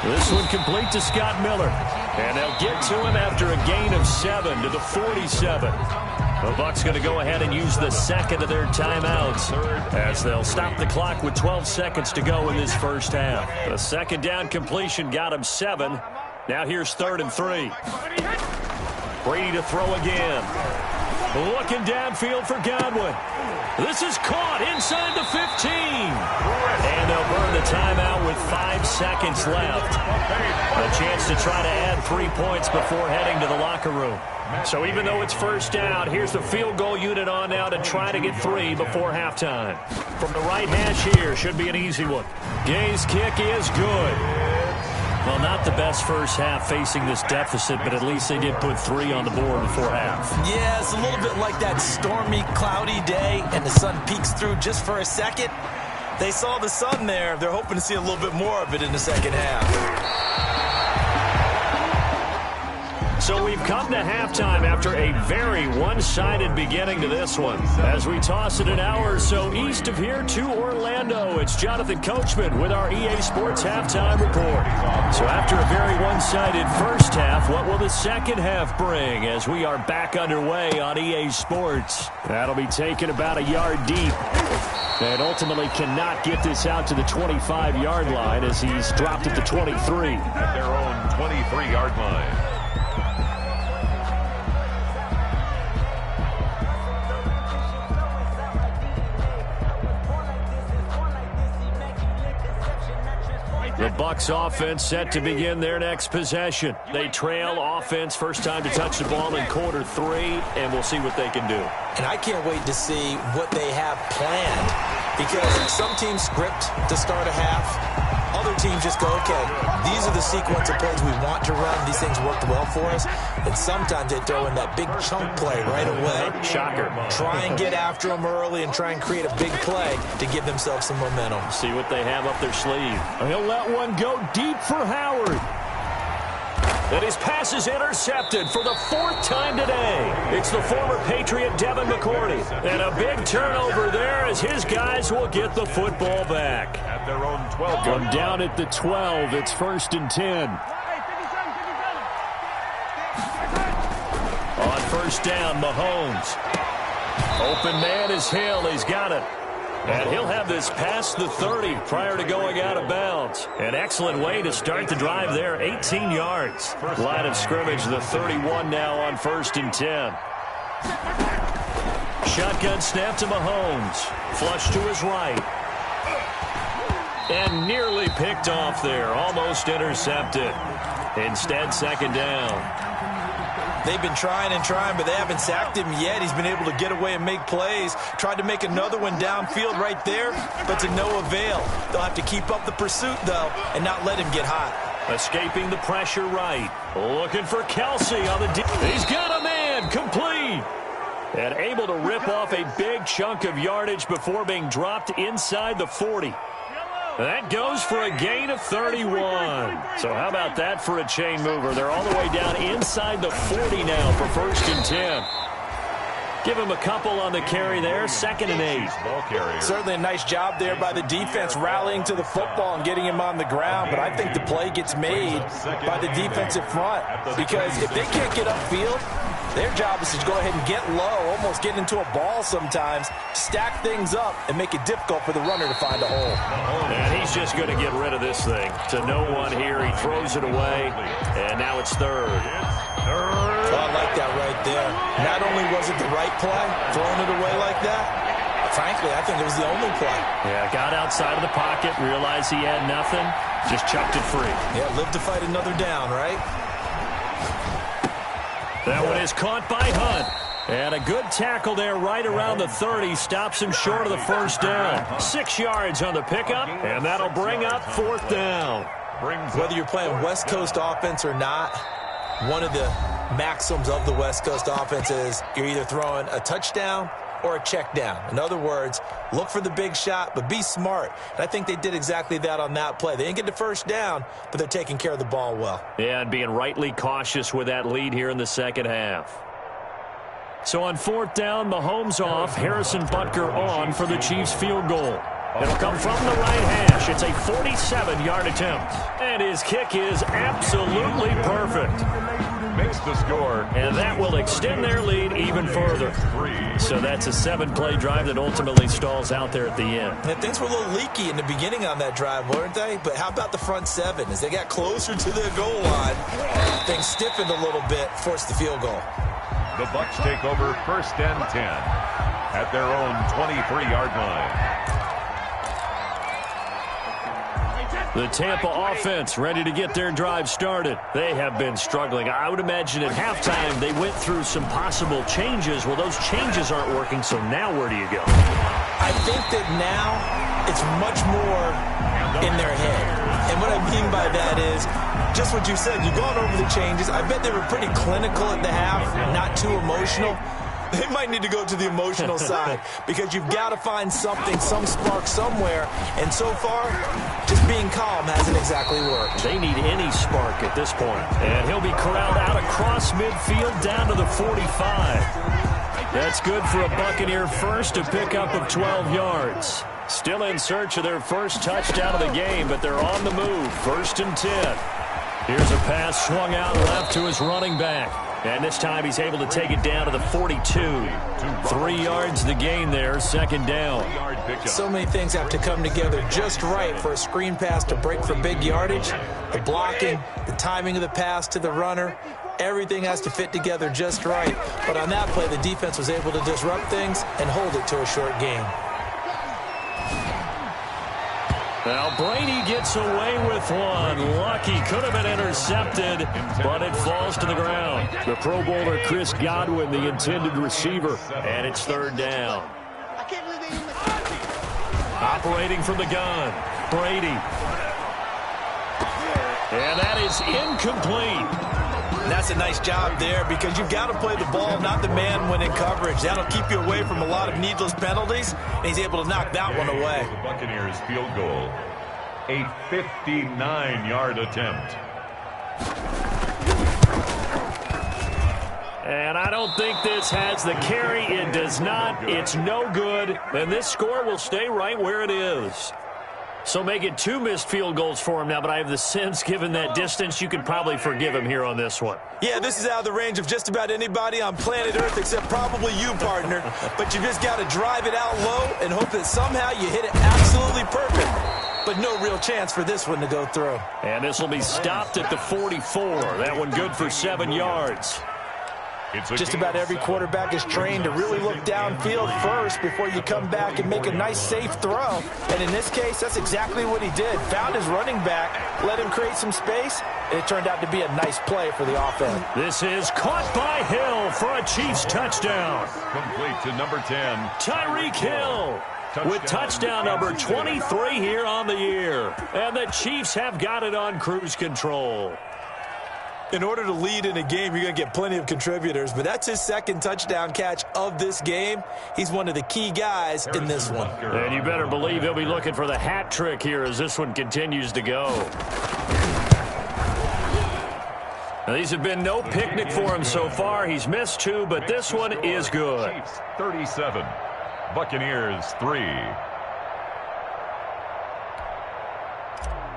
Speaker 9: This one complete to Scott Miller. And they'll get to him after a gain of 7 to the 47. The Bucs going to go ahead and use the second of their timeouts as they'll stop the clock with 12 seconds to go in this first half. The 2nd down completion got him 7. Now here's 3rd and 3. Brady to throw again. Looking downfield for Godwin. This is caught inside the 15. And they'll burn the timeout with 5 seconds left. A chance to try to add 3 points before heading to the locker room. So even though it's first down, here's the field goal unit on now to try to get 3 before halftime. From the right hash here, should be an easy one. Gay's kick is good. Well, not the best first half facing this deficit, but at least they did put 3 on the board before half.
Speaker 11: Yeah, it's a little bit like that stormy, cloudy day, and the sun peeks through just for a second. They saw the sun there. They're hoping to see a little bit more of it in the second half.
Speaker 9: So we've come to halftime after a very one-sided beginning to this one. As we toss it an hour or so east of here to Orlando, it's Jonathan Coachman with our EA Sports Halftime Report. So after a very one-sided first half, what will the second half bring as we are back underway on EA Sports? That'll be taken about a yard deep. And ultimately cannot get this out to the 25-yard line as he's dropped at the 23.
Speaker 10: At their own 23-yard line.
Speaker 9: The Bucs offense set to begin their next possession. They trail offense, first time to touch the ball in quarter 3, and we'll see what they can do.
Speaker 11: And I can't wait to see what they have planned, because some teams script to start a half. Other teams just go, okay, these are the sequence of plays we want to run. These things worked well for us. And sometimes they throw in that big chunk play right away.
Speaker 9: Shocker.
Speaker 11: Try and get after them early and try and create a big play to give themselves some momentum.
Speaker 9: See what they have up their sleeve. He'll let one go deep for Howard. And his pass is intercepted for the 4th time today. It's the former Patriot Devin McCourty. And a big turnover there as his guys will get the football back.
Speaker 10: At their own 12.
Speaker 9: From down at the 12, it's 1st and 10. On first down, Mahomes. Open man is Hill. He's got it. And he'll have this past the 30 prior to going out of bounds. An excellent way to start the drive there, 18 yards. Line of scrimmage, the 31 now on 1st and 10. Shotgun snap to Mahomes. Flush to his right. And nearly picked off there, almost intercepted. Instead, 2nd down.
Speaker 11: They've been trying and trying, but they haven't sacked him yet. He's been able to get away and make plays. Tried to make another one downfield right there, but to no avail. They'll have to keep up the pursuit, though, and not let him get hot.
Speaker 9: Escaping the pressure right. Looking for Kelsey on the deep. He's got a man, complete. And able to rip off a big chunk of yardage before being dropped inside the 40. That goes for a gain of 31. So how about that for a chain mover? They're all the way down inside the 40 now for 1st and 10. Give him a couple on the carry there, 2nd and 8.
Speaker 11: Certainly a nice job there by the defense rallying to the football and getting him on the ground, but I think the play gets made by the defensive front because if they can't get upfield, their job is to go ahead and get low, almost get into a ball sometimes, stack things up, and make it difficult for the runner to find a hole.
Speaker 9: And he's just going to get rid of this thing. To no one here, he throws it away, and now it's 3rd.
Speaker 11: Oh, I like that right there. Not only was it the right play, throwing it away like that, frankly, I think it was the only play.
Speaker 9: Yeah, got outside of the pocket, realized he had nothing, just chucked it free.
Speaker 11: Yeah, live to fight another down, right?
Speaker 9: That one is caught by Hunt. And a good tackle there right around the 30. Stops him short of the 1st down. 6 yards on the pickup, and that'll bring up 4th down.
Speaker 11: Whether you're playing West Coast offense or not, one of the maxims of the West Coast offense is you're either throwing a touchdown or a check down. In other words, look for the big shot, but be smart. And I think they did exactly that on that play. They didn't get the 1st down, but they're taking care of the ball well.
Speaker 9: Yeah, and being rightly cautious with that lead here in the 2nd half. So on 4th down, Mahomes off, Harrison Butker on for the Chiefs field goal. It'll come from the right hash. It's a 47-yard attempt. And his kick is absolutely perfect.
Speaker 10: Makes the score.
Speaker 9: And that will extend their lead even further. So that's a 7-play drive that ultimately stalls out there at the end.
Speaker 11: And things were a little leaky in the beginning on that drive, weren't they? But how about the front 7? As they got closer to the goal line, things stiffened a little bit, forced the field goal.
Speaker 10: The Bucs take over 1st and 10 at their own 23-yard line.
Speaker 9: The Tampa offense ready to get their drive started. They have been struggling. I would imagine at halftime they went through some possible changes. Well, those changes aren't working, so now where do you go?
Speaker 11: I think that now it's much more in their head. And what I mean by that is just what you said. You've gone over the changes. I bet they were pretty clinical at the half, not too emotional. They might need to go to the emotional side because you've got to find something, some spark somewhere. And so far, just being calm hasn't exactly worked.
Speaker 9: They need any spark at this point. And he'll be corralled out across midfield down to the 45. That's good for a Buccaneer first, a pickup of 12 yards. Still in search of their first touchdown of the game, but they're on the move. 1st and 10. Here's a pass swung out left to his running back. And this time he's able to take it down to the 42. 3 yards the gain there, 2nd down.
Speaker 11: So many things have to come together just right for a screen pass to break for big yardage. The blocking, the timing of the pass to the runner, everything has to fit together just right. But on that play, the defense was able to disrupt things and hold it to a short gain.
Speaker 9: Now Brady gets away with one. Lucky, could have been intercepted, but it falls to the ground. The Pro Bowler Chris Godwin, the intended receiver, and it's 3rd down. Operating from the gun, Brady. And that is incomplete.
Speaker 11: That's a nice job there because you've got to play the ball, not the man when in coverage. That'll keep you away from a lot of needless penalties, and he's able to knock that one away.
Speaker 10: The Buccaneers field goal, a 59-yard attempt.
Speaker 9: And I don't think this has the carry. It does not. It's no good. And this score will stay right where it is. So make it 2 missed field goals for him now, but I have the sense, given that distance, you could probably forgive him here on this one.
Speaker 11: Yeah, this is out of the range of just about anybody on planet Earth except probably you, partner. But you just got to drive it out low and hope that somehow you hit it absolutely perfect. But no real chance for this one to go through.
Speaker 9: And this will be stopped at the 44. That one good for 7 yards.
Speaker 11: Just about every quarterback is trained to really look downfield first before you come back and make a nice, safe throw. And in this case, that's exactly what he did. Found his running back, let him create some space, and it turned out to be a nice play for the offense.
Speaker 9: This is caught by Hill for a Chiefs touchdown.
Speaker 10: Complete to number 10.
Speaker 9: Tyreek Hill with touchdown number 23 here on the year. And the Chiefs have got it on cruise control.
Speaker 11: In order to lead in a game, you're going to get plenty of contributors, but that's his 2nd touchdown catch of this game. He's one of the key guys in this one.
Speaker 9: And you better believe he'll be looking for the hat trick here as this one continues to go. Now, these have been no picnic for him so far. He's missed 2, but this one is good.
Speaker 10: Chiefs 37, Buccaneers 3.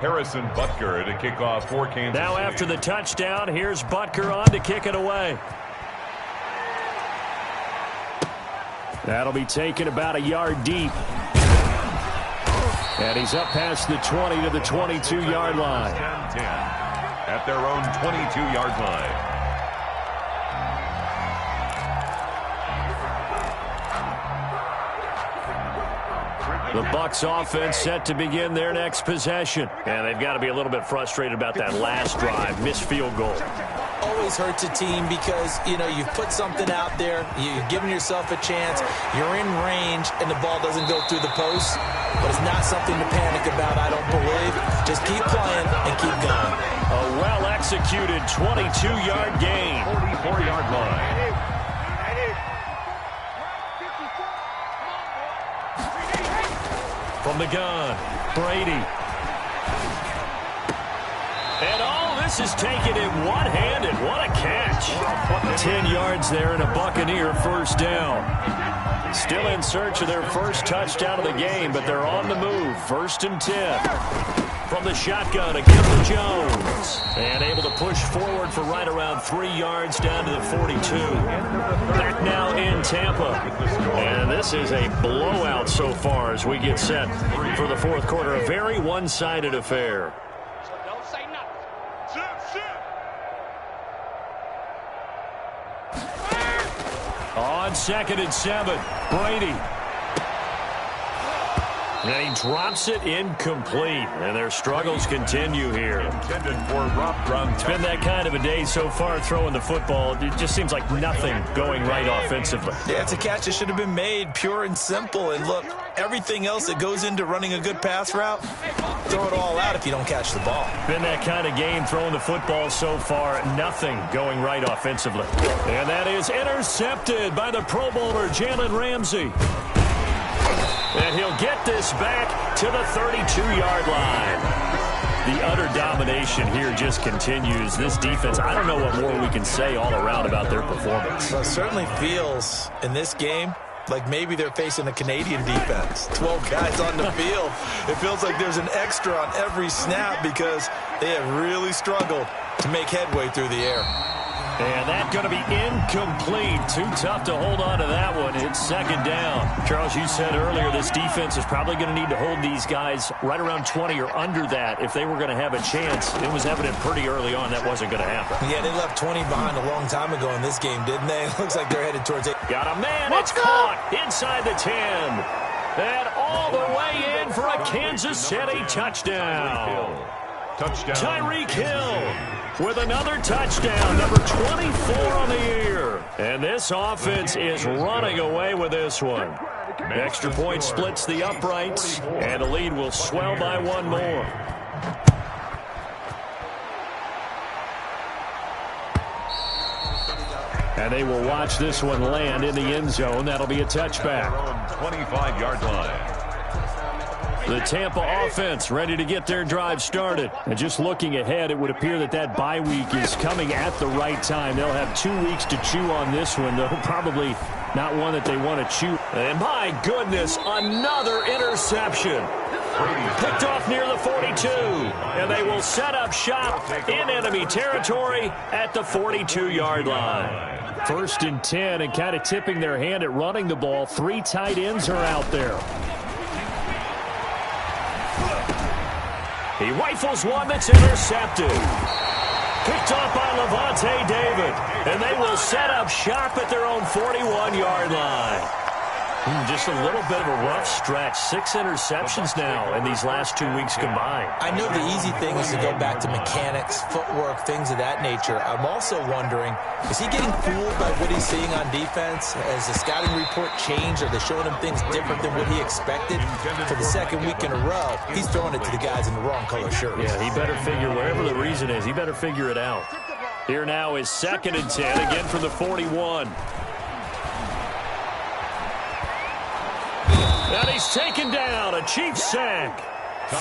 Speaker 10: Harrison Butker to kick off for Kansas
Speaker 9: Now
Speaker 10: City.
Speaker 9: after the touchdown, here's Butker on to kick it away. That'll be taken about a yard deep. And he's up past the 20 to the 22-yard line.
Speaker 10: 10-10 at their own 22-yard line.
Speaker 9: The Bucs offense set to begin their next possession. And they've got to be a little bit frustrated about that last drive, missed field goal.
Speaker 11: Always hurts a team because, you know, you've put something out there, you've given yourself a chance, you're in range, and the ball doesn't go through the post. But it's not something to panic about, I don't believe. Just keep playing and keep going.
Speaker 9: A well-executed 22-yard gain.
Speaker 10: 44-yard line.
Speaker 9: From the gun, Brady. And all this is taken in one-handed. What a catch. 10 yards there and a Buccaneer first down. Still in search of their first touchdown of the game, but they're on the move. 1st and 10. From the shotgun again for Jones. And able to push forward for right around 3 yards down to the 42. Back now in Tampa. And this is a blowout so far as we get set for the fourth quarter. A very one-sided affair.
Speaker 12: Don't say nothing.
Speaker 9: On 2nd and 7, Brady. And he drops it incomplete. And their struggles continue here.
Speaker 10: Intended for Rob Gronkowski.
Speaker 9: It's been that kind of a day so far throwing the football. It just seems like nothing going right offensively.
Speaker 11: Yeah, it's a catch that should have been made, pure and simple. And look, everything else that goes into running a good pass route, throw it all out if you don't catch the ball.
Speaker 9: Been that kind of game throwing the football so far. Nothing going right offensively. And that is intercepted by the Pro Bowler Jalen Ramsey. And he'll get this back to the 32-yard line. The utter domination here just continues. This defense, I don't know what more we can say all around about their performance.
Speaker 11: Well, it certainly feels in this game like maybe they're facing a Canadian defense. 12 guys on the field. It feels like there's an extra on every snap because they have really struggled to make headway through the air.
Speaker 9: And that's going to be incomplete. Too tough to hold on to that one. It's 2nd down. Charles, you said earlier this defense is probably going to need to hold these guys right around 20 or under that if they were going to have a chance. It was evident pretty early on that wasn't going to happen.
Speaker 11: Yeah, they left 20 behind a long time ago in this game, didn't they? It looks like they're headed towards it.
Speaker 9: Got a man. It's caught inside the 10. And all the way in for a Kansas City touchdown. Tyreek Hill with another touchdown, number 24 on the year. And this offense is running away with this one. Extra point splits the uprights, and the lead will swell by one more. And they will watch this one land in the end zone. That'll be a touchback.
Speaker 10: 25-yard line.
Speaker 9: The Tampa offense ready to get their drive started. And just looking ahead, it would appear that that bye week is coming at the right time. They'll have 2 weeks to chew on this one, though probably not one that they want to chew. And my goodness, another interception. Picked off near the 42. And they will set up shop in enemy territory at the 42-yard line. 1st and 10, and kind of tipping their hand at running the ball. 3 tight ends are out there. He rifles one that's intercepted. Picked off by Levante David. And they will set up shop at their own 41-yard line. Just a little bit of a rough stretch. 6 interceptions now in these last 2 weeks combined.
Speaker 11: I know the easy thing is to go back to mechanics, footwork, things of that nature. I'm also wondering, is he getting fooled by what he's seeing on defense? Has the scouting report changed? Are they showing him things different than what he expected? For the 2nd week in a row, he's throwing it to the guys in the wrong color shirts.
Speaker 9: Yeah, he better figure, whatever the reason is, he better figure it out. Here now is 2nd and 10, again from the 41. And he's taken down, a Chiefs sack.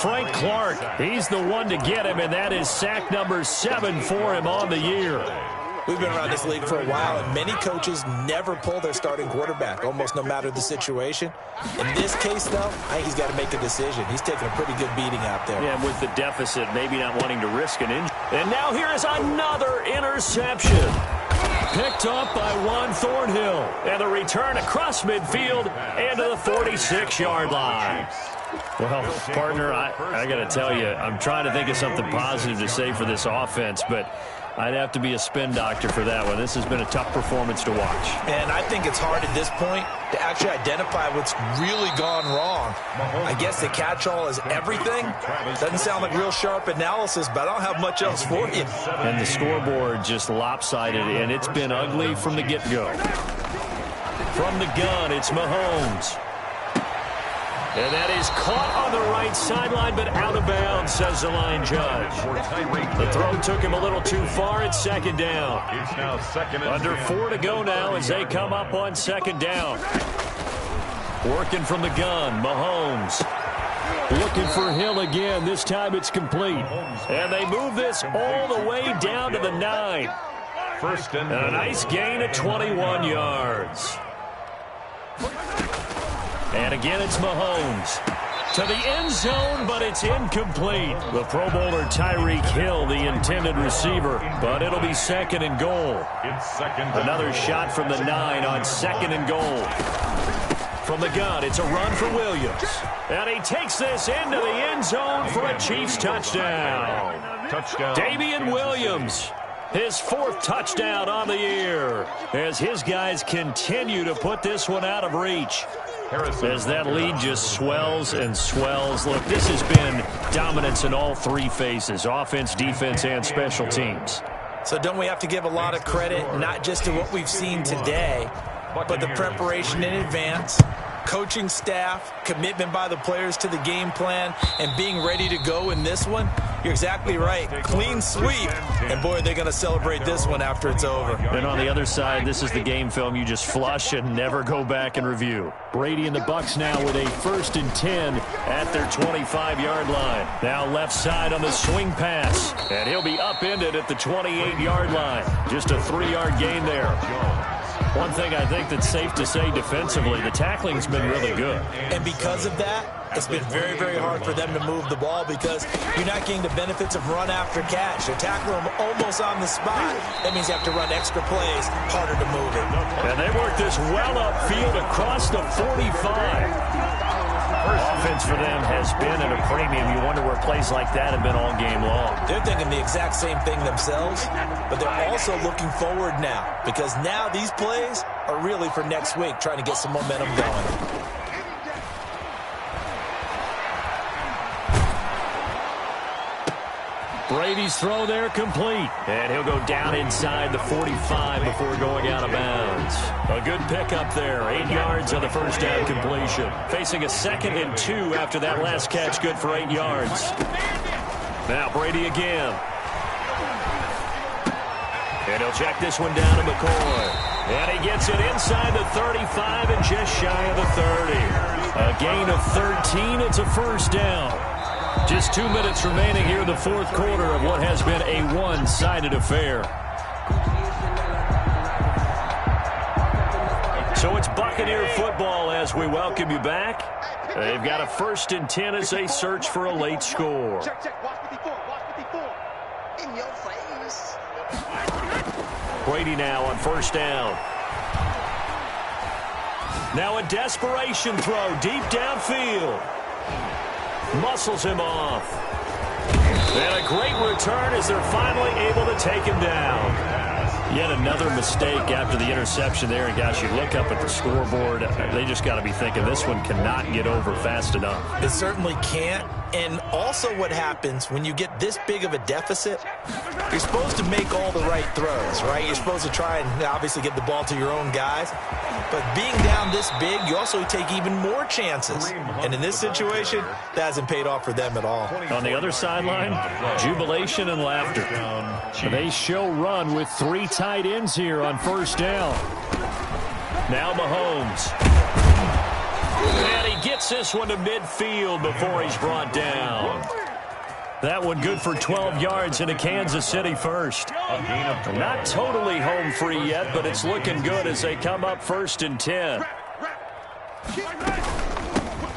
Speaker 9: Frank Clark, he's the one to get him, and that is sack number 7 for him on the year.
Speaker 11: We've been around this league for a while, and many coaches never pull their starting quarterback, almost no matter the situation. In this case, though, I think he's got to make a decision. He's taking a pretty good beating out there.
Speaker 9: Yeah, with the deficit, maybe not wanting to risk an injury. And now here is another interception. Picked up by Juan Thornhill. And the return across midfield and to the 46-yard line. Well, partner, I got to tell you, I'm trying to think of something positive to say for this offense, but I'd have to be a spin doctor for that one. This has been a tough performance to watch.
Speaker 11: And I think it's hard at this point to actually identify what's really gone wrong. I guess the catch-all is everything. Doesn't sound like real sharp analysis, but I don't have much else for you.
Speaker 9: And the scoreboard just lopsided, and it's been ugly from the get-go. From the gun, it's Mahomes. And that is caught on the right sideline, but out of bounds, says the line judge. The throw took him a little too far. It's second down.
Speaker 10: It's now second and
Speaker 9: Under 4 to go now as they come up on second down. Working from the gun, Mahomes. Looking for Hill again. This time it's complete. And they move this all the way down to the 9.
Speaker 10: First and
Speaker 9: a nice gain of 21 yards. And again, it's Mahomes. To the end zone, but it's incomplete. The Pro Bowler Tyreek Hill, the intended receiver, but it'll be second and goal.
Speaker 10: It's second.
Speaker 9: Another shot from the 9 on second and goal. From the gun, it's a run for Williams. And he takes this into the end zone for a Chiefs touchdown. Damian Williams, his 4th touchdown on the year, as his guys continue to put this one out of reach. As that lead just swells and swells. Look, this has been dominance in all 3 phases, offense, defense, and special teams.
Speaker 11: So don't we have to give a lot of credit, not just to what we've seen today, but the preparation in advance, coaching staff, commitment by the players to the game plan, and being ready to go in this one? You're exactly right. Clean sweep. And, boy, they're going to celebrate this one after it's over.
Speaker 9: And on the other side, this is the game film you just flush and never go back and review. Brady and the Bucs now with a 1st and 10 at their 25-yard line. Now left side on the swing pass. And he'll be upended at the 28-yard line. Just a 3-yard gain there. One thing I think that's safe to say defensively, the tackling's been really good.
Speaker 11: And because of that, it's been very, very hard for them to move the ball because you're not getting the benefits of run after catch. They're tackling them almost on the spot. That means you have to run extra plays, harder to move it.
Speaker 9: And they work this well upfield across the 45. Offense for them has been at a premium. You wonder where plays like that have been all game long.
Speaker 11: They're thinking the exact same thing themselves, but they're also looking forward now because now these plays are really for next week, trying to get some momentum going.
Speaker 9: Brady's throw there complete. And he'll go down inside the 45 before going out of bounds. A good pickup there. 8 yards on the first down completion. Facing a 2nd and 2 after that last catch. Good for 8 yards. Now Brady again. And he'll check this one down to McCoy. And he gets it inside the 35 and just shy of the 30. A gain of 13. It's a first down. Just 2 minutes remaining here in the 4th quarter of what has been a one-sided affair. So it's Buccaneer football as we welcome you back. They've got a 1st and 10 as they search for a late score.
Speaker 12: Check. Watch 54. In your face.
Speaker 9: Brady now on 1st down. Now a desperation throw deep downfield. Muscles him off. And a great return as they're finally able to take him down. Yet another mistake after the interception there. And, gosh, you look up at the scoreboard, they just got to be thinking this one cannot get over fast enough.
Speaker 11: It certainly can't. And also what happens when you get this big of a deficit, you're supposed to make all the right throws, right? You're supposed to try and obviously get the ball to your own guys. But being down this big, you also take even more chances. And in this situation, that hasn't paid off for them at all.
Speaker 9: On the other sideline, jubilation and laughter. They show run with 3 tight ends here on 1st down. Now Mahomes. And he gets this one to midfield before he's brought down. That one good for 12 yards into Kansas City first. Not totally home free yet, but it's looking good as they come up 1st and 10.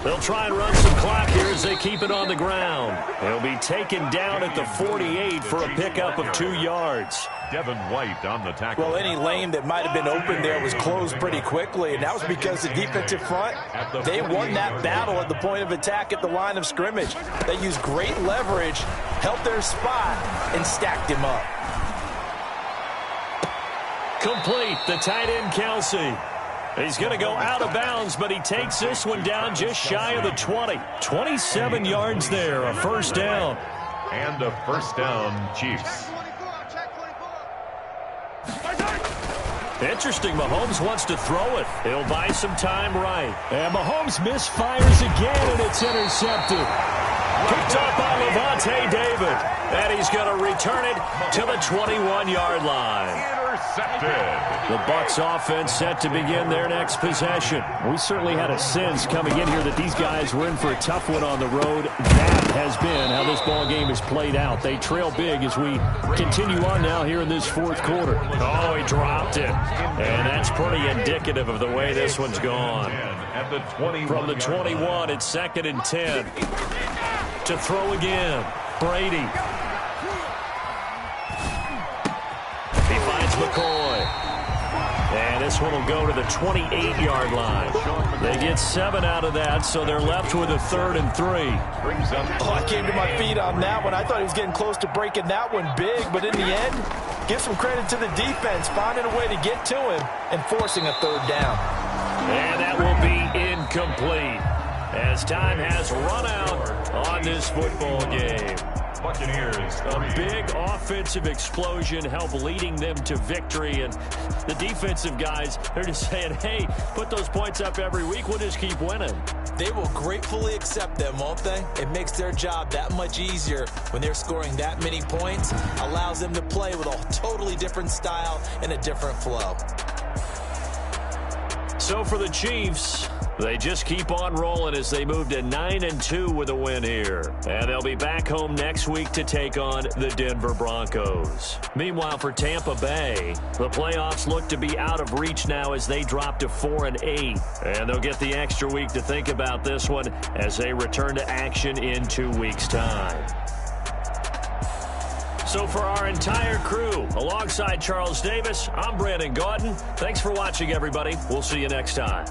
Speaker 9: They'll try and run some clock here as they keep it on the ground. He'll be taken down at the 48 for a pickup of 2 yards.
Speaker 10: Devin White on the tackle.
Speaker 11: Well, any lane that might have been open there was closed pretty quickly, and that was because the defensive front, they won that battle at the point of attack at the line of scrimmage. They used great leverage, held their spot, and stacked him up.
Speaker 9: Complete, the tight end Kelsey. He's going to go out of bounds, but he takes this one down just shy of the 20. 27 yards there, a first down.
Speaker 10: And a first down, Chiefs.
Speaker 9: Interesting, Mahomes wants to throw it. He'll buy some time right. And Mahomes misfires again, and it's intercepted. Picked up by Levante David. And he's going to return it to the 21-yard line. Intercepted. The Bucs offense set to begin their next possession. We certainly had a sense coming in here that these guys were in for a tough one on the road. That has been how this ball game has played out. They trail big as we continue on now here in this 4th quarter. Oh, he dropped it. And that's pretty indicative of the way this one's gone. From the 21, it's 2nd and 10. To throw again. Brady. He finds McCoy. And this one will go to the 28-yard line. They get 7 out of that, so they're left with a 3rd and 3.
Speaker 11: Oh, I came to my feet on that one. I thought he was getting close to breaking that one big, but in the end, give some credit to the defense, finding a way to get to him and forcing a 3rd down.
Speaker 9: And that will be incomplete as time has run out on this football game.
Speaker 10: Buccaneers.
Speaker 9: A big offensive explosion helped leading them to victory, and the defensive guys, they're just saying, hey, put those points up every week, we'll just keep winning.
Speaker 11: They will gratefully accept them, won't they? It makes their job that much easier when they're scoring that many points, allows them to play with a totally different style and a different flow.
Speaker 9: So for the Chiefs, they just keep on rolling as they move to 9-2 with a win here. And they'll be back home next week to take on the Denver Broncos. Meanwhile, for Tampa Bay, the playoffs look to be out of reach now as they drop to 4-8. And they'll get the extra week to think about this one as they return to action in 2 weeks' time. So for our entire crew, alongside Charles Davis, I'm Brandon Gaudin. Thanks for watching, everybody. We'll see you next time.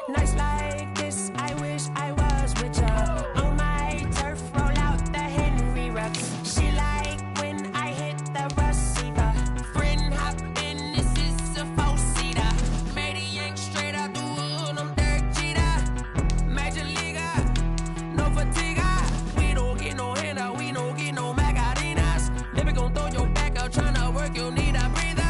Speaker 13: Nights like this, I wish I was with ya. On my turf, roll out the Henry Rux. She like when I hit the receiver. Friend hop in, this is a 4-seater. Made a yank straight out the wood, I'm Derek Jeter. Major leaguer, no fatigue. We don't get no handout, we don't get no Macarinas. Never gon' throw your back out, tryna work, you need a breather.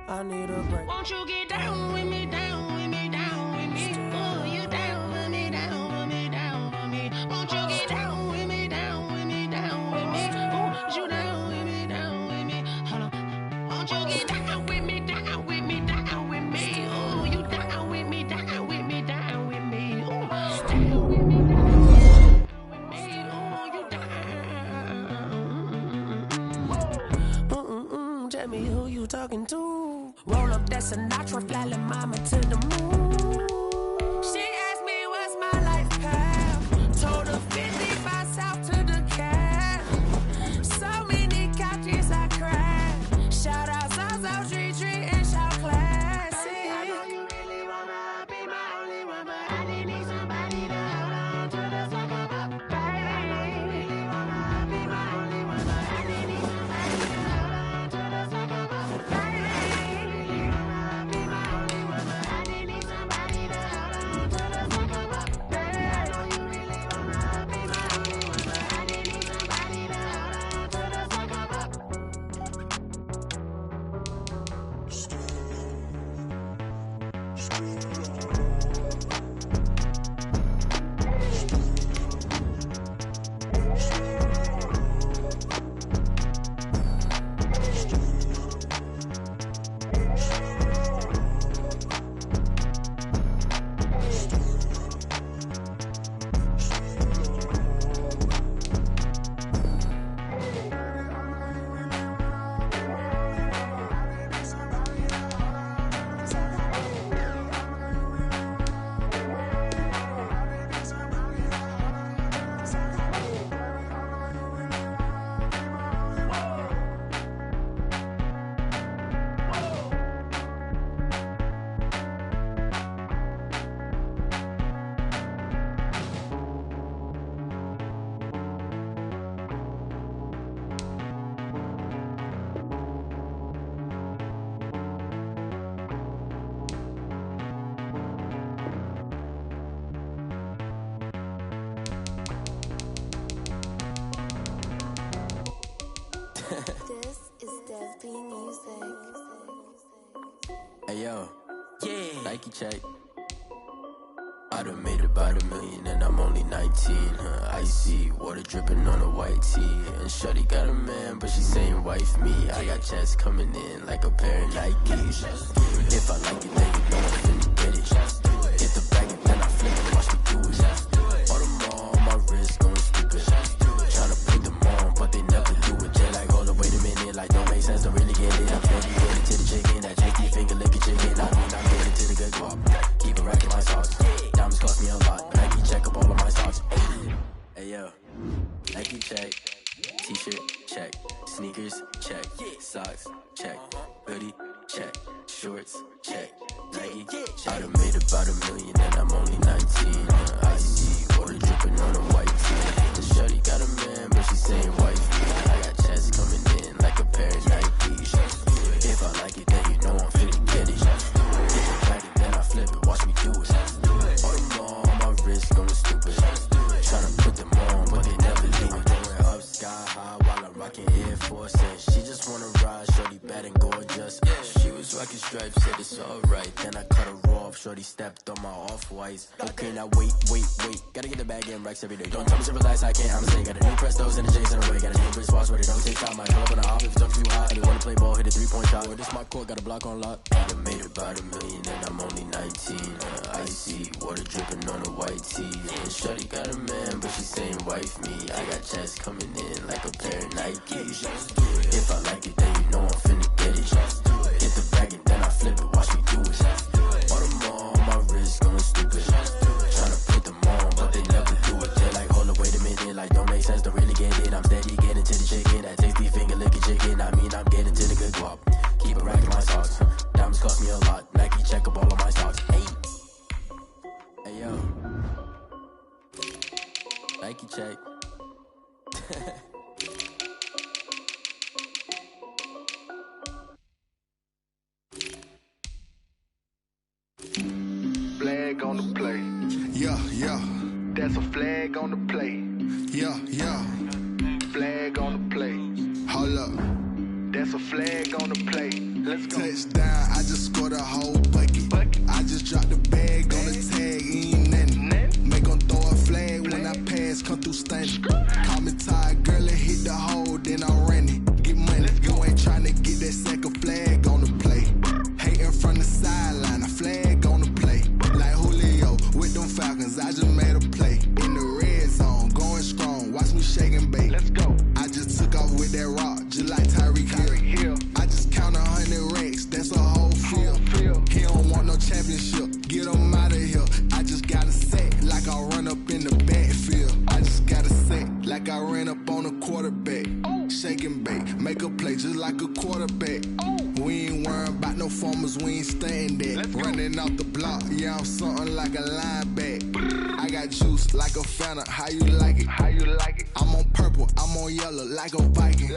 Speaker 13: I need a break. Won't you get down with me, down with me, down with me? Oh, you down with me, down with me, down with me. Won't you get down with me, down with me, down with me? Oh, you down with me, down with me? Hold on. Won't you get down with me, down with me, down with me? Oh, you down with me, down with me, down with me? Oh, down with me, down with me? Oh, you down. Tell me who you talking to. Roll up that Sinatra, fly la mama to the moon. She asked me what's my life path.
Speaker 2: Hey yo, yeah, Nike check. I done made about $1 million and I'm only 19. Icy water dripping on a white tee. And shorty got a man, but she saying wife me. I got checks coming in like a pair of Nikes. If I like it, then you know I'm finna get it. Get the bag and then I flip it, watch me do it. All them on my wrist going stupid. Tryna put them on, but they never do it. They're like, hold up, wait a minute, like don't make sense, don't really get it. I'm steady getting to the chicken, that tricky finger licking chicken. I mean, I'm getting to the good guap. Keep a rack in my socks. Diamonds cost me a lot. Nike check up all of my socks. Hey yo, Nike check. T-shirt check. Sneakers check. Socks check. Hoodie check. Shorts check. Nike I done made about $1 million and I'm only 19. Icy water dripping on a white tee. The shorty got a man, but she saying wife me. I got checks coming in like a pair of Nikes. If I like it, then you know I'm finna get it. Get the bag and then I flip it. Watch me do it. All them on my wrist going stupid. Tryna put them on, but they never leave me. Going up sky high while I'm rocking Air Force. And she just wanna ride, shorty bad and gorgeous. She was rocking stripes, said it's alright. Then I cut her off, shorty stepped on my off-whites. Okay, now wait. Gotta get the bag in racks every day. Don't tell me to relax, I can't, I'm saying. Got a new Prestos and a Jason away. Got a new Chris Foss, but it don't take time. I pull up on the hop if it's up too high. They wanna play ball, hit a 3-point shot. Or this my court, got a block on lock. I done made about $1 million and I'm only 19. Icy water dripping on a white tee. And shorty got a man, but she saying wife me. I got checks coming in like a pair of Nikes. If I like it, then you know I'm finna get it. Get the bag and then I flip it, watch me do it. All them on my wrist going stupid. Tryna put them on, but they never do it. They're like, hold up, wait a minute, like don't make sense, don't really get it. I'm steady getting to the chicken, that tasty finger licking chicken. I mean, I'm getting to the good guap. Keep a rack in my socks. Diamonds cost me a lot. Nike check up all of my stocks. Hey yo, Nike check.
Speaker 14: Flag on the play.
Speaker 1: Yeah.
Speaker 14: That's a flag on the play.
Speaker 1: Yeah.
Speaker 14: Flag on the play.
Speaker 1: Hold up.
Speaker 14: That's a flag on the play. Let's go.
Speaker 1: Touchdown, I just scored a whole bucket. I just dropped the bag on the tag, ain't nothing. Make 'em throw a flag when I pass, come through stunning. Call me tired, girl, and hit the hole, then I'm running. Get money, you ain't tryna get that second flag on the play. Hating from the sideline, a flag on the play. Like Julio with them Falcons, I just made a play. In the red zone, going strong, watch me shake and bake.
Speaker 14: Let's go.
Speaker 1: I just took off with that rock, just like Tyreek Hill. I just count 100 racks, that's a whole field. He don't want no championship, get him out of here. I just got a set, like I run up in the backfield. I just got a set, like I ran up on a quarterback. Shake and bake, make a play just like a quarterback. We ain't worrying about no formers, we ain't staying there. Running off the block, yeah, I'm something like a linebacker. I got juice like a Fanta, how you like it? I'm on purple, I'm on yellow, like a Viking.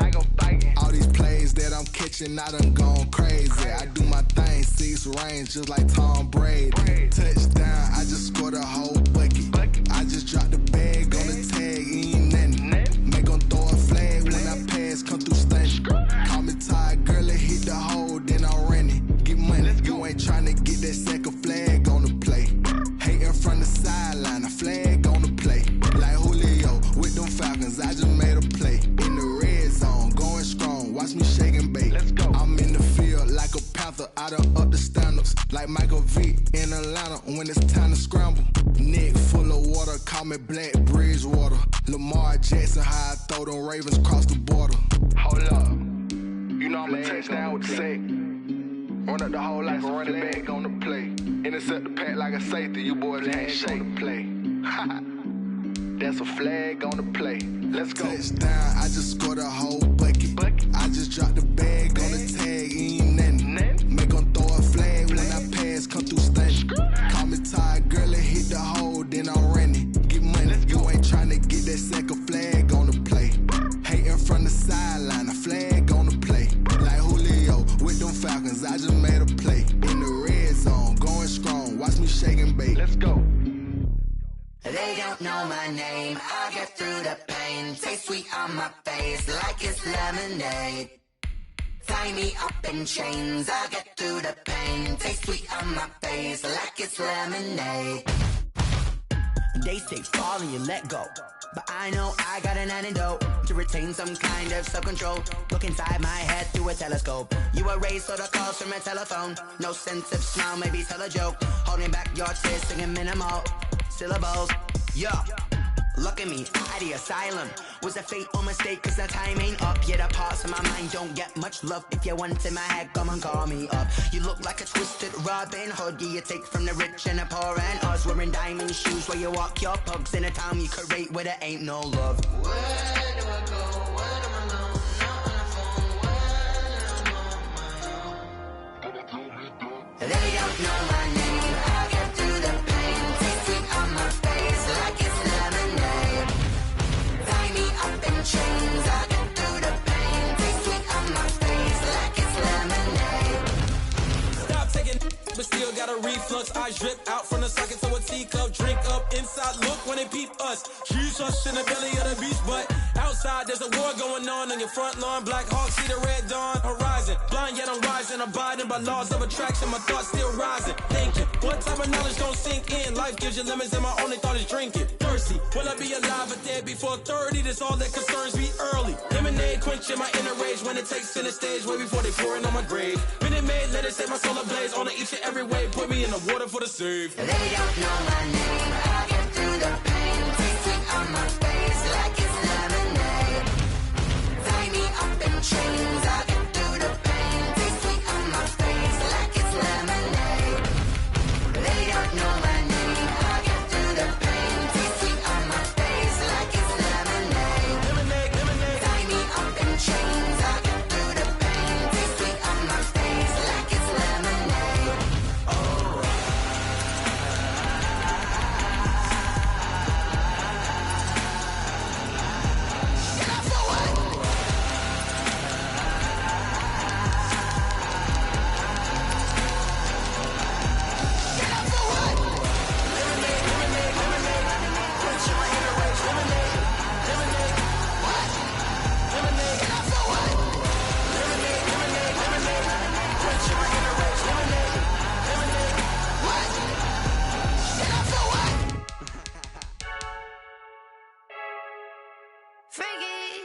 Speaker 1: All these plays that I'm catching, I done gone crazy. I do my thing, 6 range, just like Tom Brady. Touchdown, I just scored a whole bucket. I just dropped the bag on the tag, ain't nothing. Make 'em throw a flag when I pass, come through stunning. Call me tired, girl, and hit the hole, then I'm running. Get money, you ain't tryna get that second flag on the play. Hating from the sideline, a flag on the play. Like Julio with them Falcons, I just made a play. In the red zone, going strong, watch me shake and bake.
Speaker 14: Let's go.
Speaker 1: I'm in the field like a Panther, I done up the standards. Like Michael Vick in Atlanta when it's time to scramble. Neck full of water, call me Black Bridgewater. Lamar Jackson, how I throw them Ravens across the border.
Speaker 14: Hold up. You know I'm a touchdown with the sack. Run up the whole like a running back on the play. Intercept the pack like a safety. You boys ain't shake the play. That's a flag on the play. Let's go.
Speaker 1: Touchdown, I just scored a whole bucket. I just dropped the bag on the tag, ain't nothing. Make 'em throw a flag when I pass, come through stunning. Call me tired, girl, and hit the hole, then I'm running. Get money, you ain't tryna get that second flag on the play. Hating from the sideline, a flag on the play. Like Julio with them Falcons, I just made a play. In the red zone, going strong, watch me shake and bake.
Speaker 14: Let's go.
Speaker 15: They don't know my name, I get through the pain. Taste sweet on my face like it's lemonade. Tie me up in chains, I'll get through the pain. Taste sweet on my face like it's lemonade.
Speaker 4: They say fall and you let go, but I know I got an antidote to retain some kind of self-control. Look inside my head through a telescope. You erase all the calls from a telephone. No sense of smile, maybe tell a joke. Holding back your tears, singing minimal syllables. Yeah, look at me, out of the asylum. Was a fate or mistake, cause the time ain't up. Yet the parts of my mind don't get much love. If you want in my head, come and call me up. You look like a twisted Robin Hood. Yeah, you take from the rich and the poor and us. Wearing diamond shoes where you walk your pugs. In a town you create where there ain't no love.
Speaker 15: Where do I go? When I'm alone? Not on the phone. When I'm on my own. They don't know my name. I get through the pain. Taste sweet on my face like it's lemonade. Tie me up in chains. I get through the pain. Taste sweet on my face like it's lemonade.
Speaker 16: Stop taking, but still got a reflux. Eyes drip out from the socket to a teacup. Drink up inside, look when they peep us. She's us in the belly of the beast, but outside there's a war going on your front lawn. Black Hawk, see the red dawn horizon. Blind yet I'm rising, abiding by laws of attraction. My thoughts still rising, thinking what type of knowledge don't sink in. Life gives you lemons and my only thought is drinking. Thirsty, will I be alive or dead before 30? That's all that concerns me early. Lemonade quenching my inner rage when it takes center stage way before they pour it on my grave. Minute Maid, let it set my soul ablaze on each and every way. Put me in the water for the save.
Speaker 15: They don't know my name. I get through the pain. Taste sweet on my face like it's lemonade. Tie me up in chains. I get through the pain. Taste sweet on my face like it's lemonade. They don't know my name. I get through the pain. Taste sweet on my face like it's lemonade.
Speaker 16: Lemonade, lemonade.
Speaker 15: Tie me up in chains. I get through the pain. Taste sweet on my face like it's lemonade.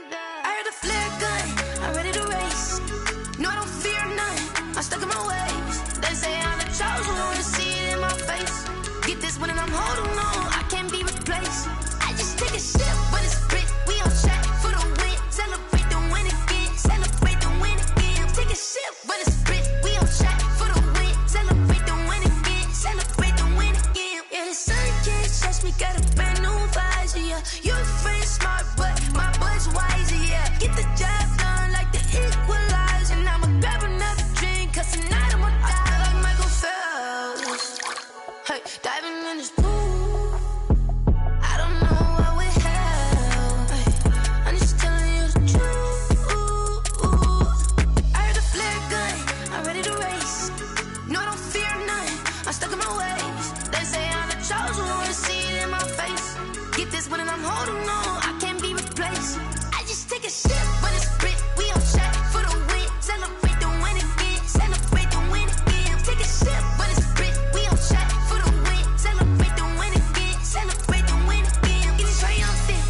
Speaker 7: I heard a flare gun, I'm ready to race. No, I don't fear none, I'm stuck in my ways. They say I'm the chosen one, to see it in my face. Get this one and I'm holding on, I can't be replaced. I just take a sip, but it's spit. We on track for the win. Celebrate the win again, celebrate the win again. Take a sip, but it's spit. We on track for the win. Celebrate the win again, celebrate the win again. Yeah, the sun can't touch me, got a brand new visor, yeah. Your friend smart, but my bud's wiser, yeah. Get the job done like the equalizer. And I'ma grab another drink, cause tonight I'ma die like Michael Phelps. Hey, diving in this pool, I don't know what we have. Hey, I'm just telling you the truth. I heard a flare gun, I'm ready to race. No, I don't fear none, I'm stuck in my ways. They say I'm the chosen one, to see it in my face. Get this one and I'm holding on, I can't be replaced. I just take a sip, but it's spit. We on track for the win. Celebrate the win again, celebrate the win again. Take a sip, but it's spit. We on track for the win. Celebrate the win again, celebrate the win again. Get it triumphant,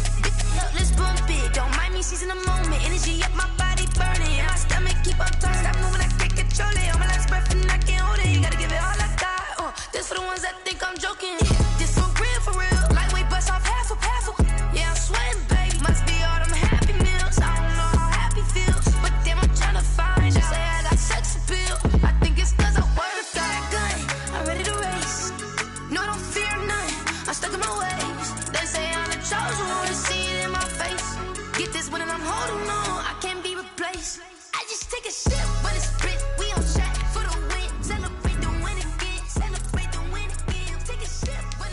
Speaker 7: look, let's bump it. Don't mind me seizing the moment. Energy up, my body burning. And my stomach keep up turning. Stop moving, I can't control it. On my last breath and I can't hold it. You gotta give it all I got. This for the ones that think I'm joking. This for real, for real. Lightweight bust off half a. Yeah, I'm sweating, babe. Must be all them happy meals. I don't know how happy feels, but damn, I'm tryna find you. Say I got sex appeal. I think it's cause I wear a fire gun. I'm ready to race. No, I don't fear none. I'm stuck in my ways. They say I'm the chosen one, to see it in my face. Get this one and I'm holding on, I can't be replaced. I just take a sip, but it's spit. We on track for the win. Celebrate the win again. Celebrate the win again. Take a sip, but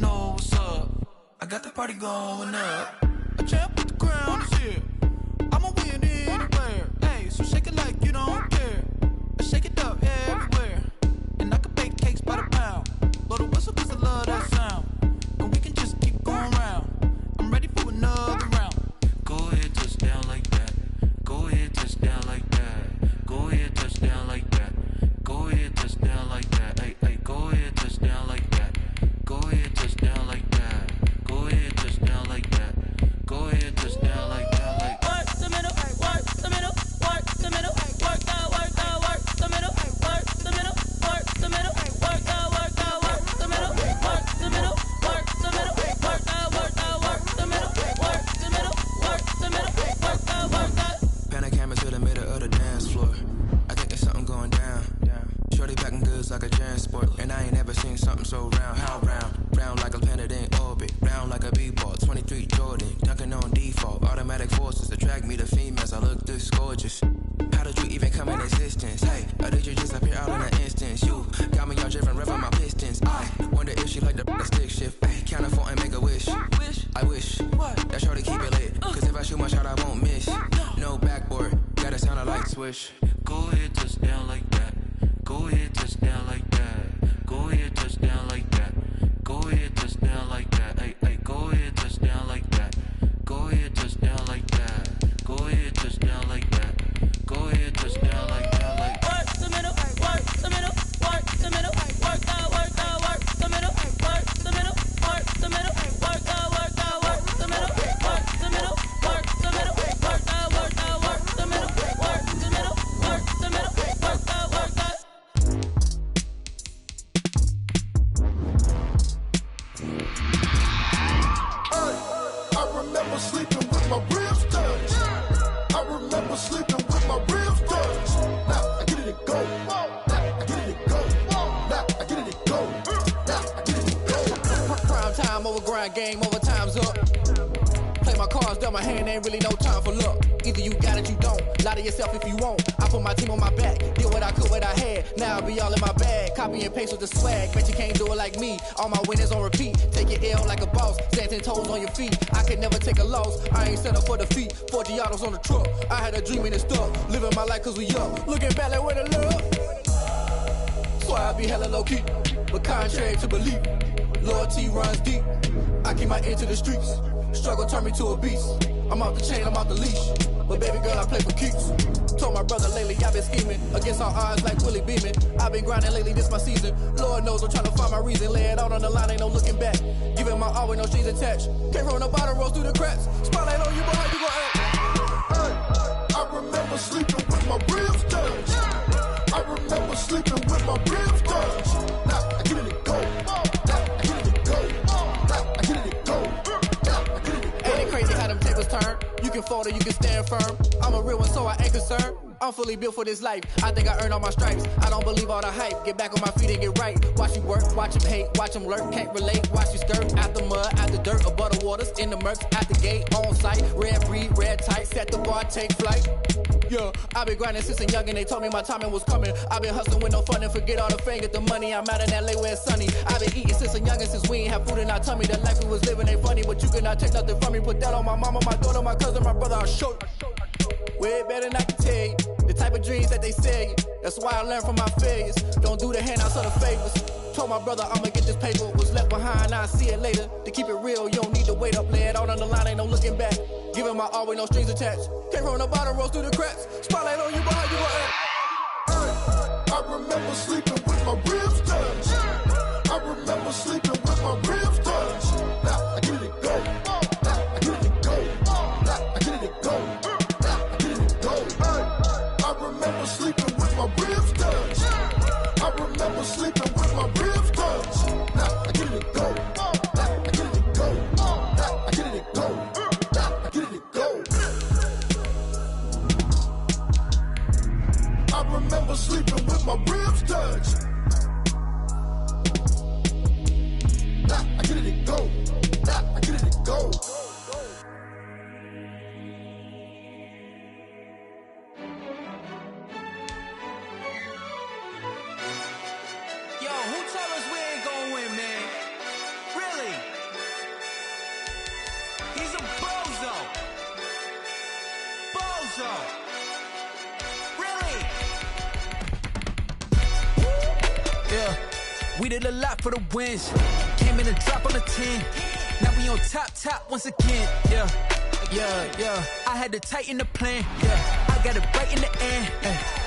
Speaker 1: know what's up. I got the party going up. A champ with the crown is here. I'ma win anywhere. Hey, so shake it like you don't care. I shake it up everywhere. And I can bake cakes by the pound. Blow the whistle 'cause I love that sound. And we can just keep going round. I'm ready for another round. Go ahead, touch down like that. Go ahead, touch down like that. Go ahead, touch down like that. Go ahead, touch down like that. Hey, hey, go ahead, touch down like that. Go ahead, touch down like that. Go ahead, touch down like that. Go ahead, touch down like that. Like
Speaker 16: work the middle, work the middle, work the middle, work that, work that, work the middle, work the middle, work the middle, work that, work that, work the middle, work the middle, work the middle, work that, work that, work the middle, work the middle, work the middle, work that, work that.
Speaker 17: Pan a camera to the middle of the dance floor. I think there's something going down. Shorty packing goods like a transport, and I ain't never seen something so round. How round? Round like a planet in orbit, round like a b-ball. 23 Jordan, dunking on default. Automatic forces attract me to females. I look this gorgeous. How did you even come in existence? Hey, or did you just appear out in an instance? You got me all driven, revving my pistons. I wonder if she like the stick shift. Ay, count a four and make a wish. I wish that shorty keep it lit. 'Cause if I shoot my shot, I won't miss. No backboard, gotta sound a light switch.
Speaker 1: Go ahead, touch down like that. Go ahead, touch down like that. Go ahead, touch down like that. Go ahead, touch down like that. Hey, hey, go ahead, touch down like that. Go ahead, touch down like that. Go ahead, touch down like that. Go ahead, touch down like that. Like
Speaker 16: work the middle, work the middle, work the middle, work that, work that, work the middle, work the middle, work the middle, work that, work that, work the middle, work the middle, work the middle, work that, work that, work the middle, work the middle, work the middle, work that, work that.
Speaker 18: I remember sleeping with my ribs touched. I remember sleeping with my ribs touched. Now I get it and go. Now I get it and go. Now I get it and go. Now I get it and go.
Speaker 6: Prime time over grind game, over time's up. Play my cards, dealt my hand, ain't really no time for luck. Either you got it, you don't. Lie to yourself if you won't. I put my team on my back, did what I could, what I had. Now I be all in my bag, copy and paste with the swag. Bet you can't do it like me. All my winners on repeat. Take your L like a boss, stand 10 toes on your feet. I could never take a loss. I ain't set up for defeat. 4 Giottos on the truck. I had a dream and it stuck. Living my life 'cause we up. Looking back like where the love. So I be hella low key, but contrary to belief, loyalty runs deep. I keep my ear to the streets. Struggle turned me to a beast. I'm off the chain, I'm off the leash. But baby girl, I play for keeps. Told my brother lately, I've been scheming against all odds like Willie Beeman. I've been grinding lately, this my season. Lord knows I'm trying to find my reason. Lay it out on the line, ain't no looking back. Giving my all with no strings attached. Can't roll no bottle, rolls through the cracks. Spotlight on you, but how you gon' act?
Speaker 18: I remember sleeping with my ribs touched. I remember sleeping with my ribs touched. Now I get it and go. Now I get it and go. Now I get it and go.
Speaker 6: Ain't it crazy how them tables turn? You can fold or you can stand firm. I'm a real one, so I ain't concerned. I'm fully built for this life. I think I earned all my stripes. I don't believe all the hype. Get back on my feet and get right. Watch you work, watch him hate, watch him lurk. Can't relate, watch you skirt. Out the mud, out the dirt, above the waters, in the murks, at the gate, on site. Red breed, red tight, set the bar, take flight. Yeah, I been grinding since a young and they told me my timing was coming. I been hustling with no fun and forget all the fame, get the money. I'm out in LA where it's sunny. I been eating since a young and since we ain't have food in our tummy. The life we was living ain't funny, but you cannot take nothing from me. Put that on my mama, my daughter, my cousin, my brother, I'll show you. Way better than I can tell you. The type of dreams that they sell you. That's why I learned from my failures. Don't do the handouts or the favors. Told my brother I'ma get this paper. Was left behind, I'll see it later. To keep it real, you don't need to wait up. Lay it out on the line, ain't no looking back. Giving my all with no strings attached. Can't roll no bottle, rolls through the cracks. Spotlight on you, but how you gon' act?
Speaker 18: I remember sleeping with my ribs touched. I remember sleeping with my ribs touched. Now I get it and go. Now I get it and go. Now I get it and go. Now I get it and go. I remember sleeping with my ribs touched. I remember sleeping with my ribs touched. Now I get it and go. Now I get it and go. Now I get it and go. Now I get it and go. I remember sleeping with my ribs touched. Now I get it and go. Now I get it and go.
Speaker 4: Yo, who tell us we ain't gonna win, man? Really?
Speaker 19: yeah. We did a lot for the wins. Came in and drop on the 10. Now we on top once again, yeah. I had to tighten the plan, yeah. I got it right in the end,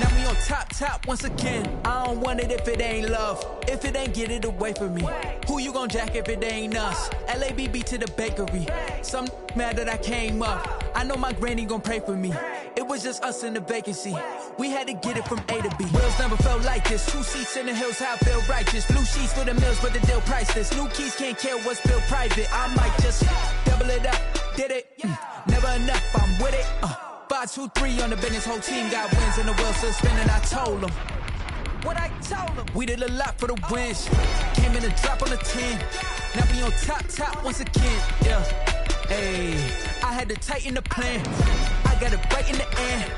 Speaker 19: now we on top once again. I don't want it if it ain't love. If it ain't, get it away from me. Who you gon' jack if it ain't us? LABB to the bakery. Some mad that I came up. I know my granny gon' pray for me. It was just us in the vacancy. We had to get it from A to B. Wheels never felt like this. 2 seats in the hills, how I feel righteous. Blue sheets for the mills, but the deal priceless. New keys can't care what's built private. I might just double it up. Did it? Never enough, I'm with it. 5, 2, 3 on the business. Whole team got wins and the wheels still spinning. I told them what I told them. We did a lot for the wins. Came in and drop on the 10. Now we on top once again, yeah. Hey, I had to tighten the plan. I got it right in the end.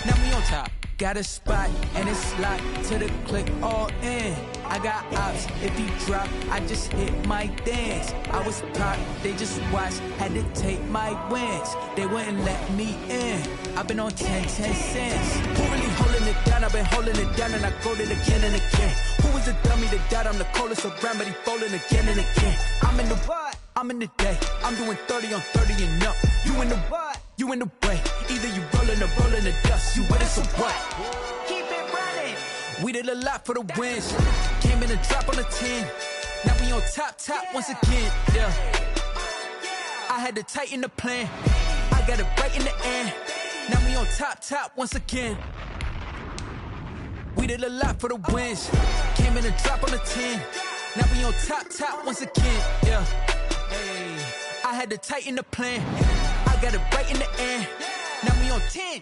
Speaker 19: Now we on top. Got a spot and it's locked to the click all in. I got ops, if he drop, I just hit my dance. I was pop, they just watched, had to take my wins. They wouldn't let me in. I've been on 10 cents. Who really holding it down? I've been holding it down and I go it again and again. Who was the dummy that died? I'm the coldest around, but he folding again and again. I'm in the what? I'm in the day. I'm doing 30 on 30 and up. You in the what? You in the way. Either you rollin' or rollin' the dust. You with us or what? Keep it running. We did a lot for the wins. Came in and drop on the 10. Now we on top once again, yeah. I had to tighten the plan. I got it right in the end. Now we on top once again. We did a lot for the wins. Came in and drop on the 10. Now we on top once again, yeah. Hey, I had to tighten the plan. I got it right in the end. Now we on 10.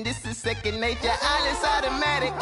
Speaker 3: This is second nature. All is automatic.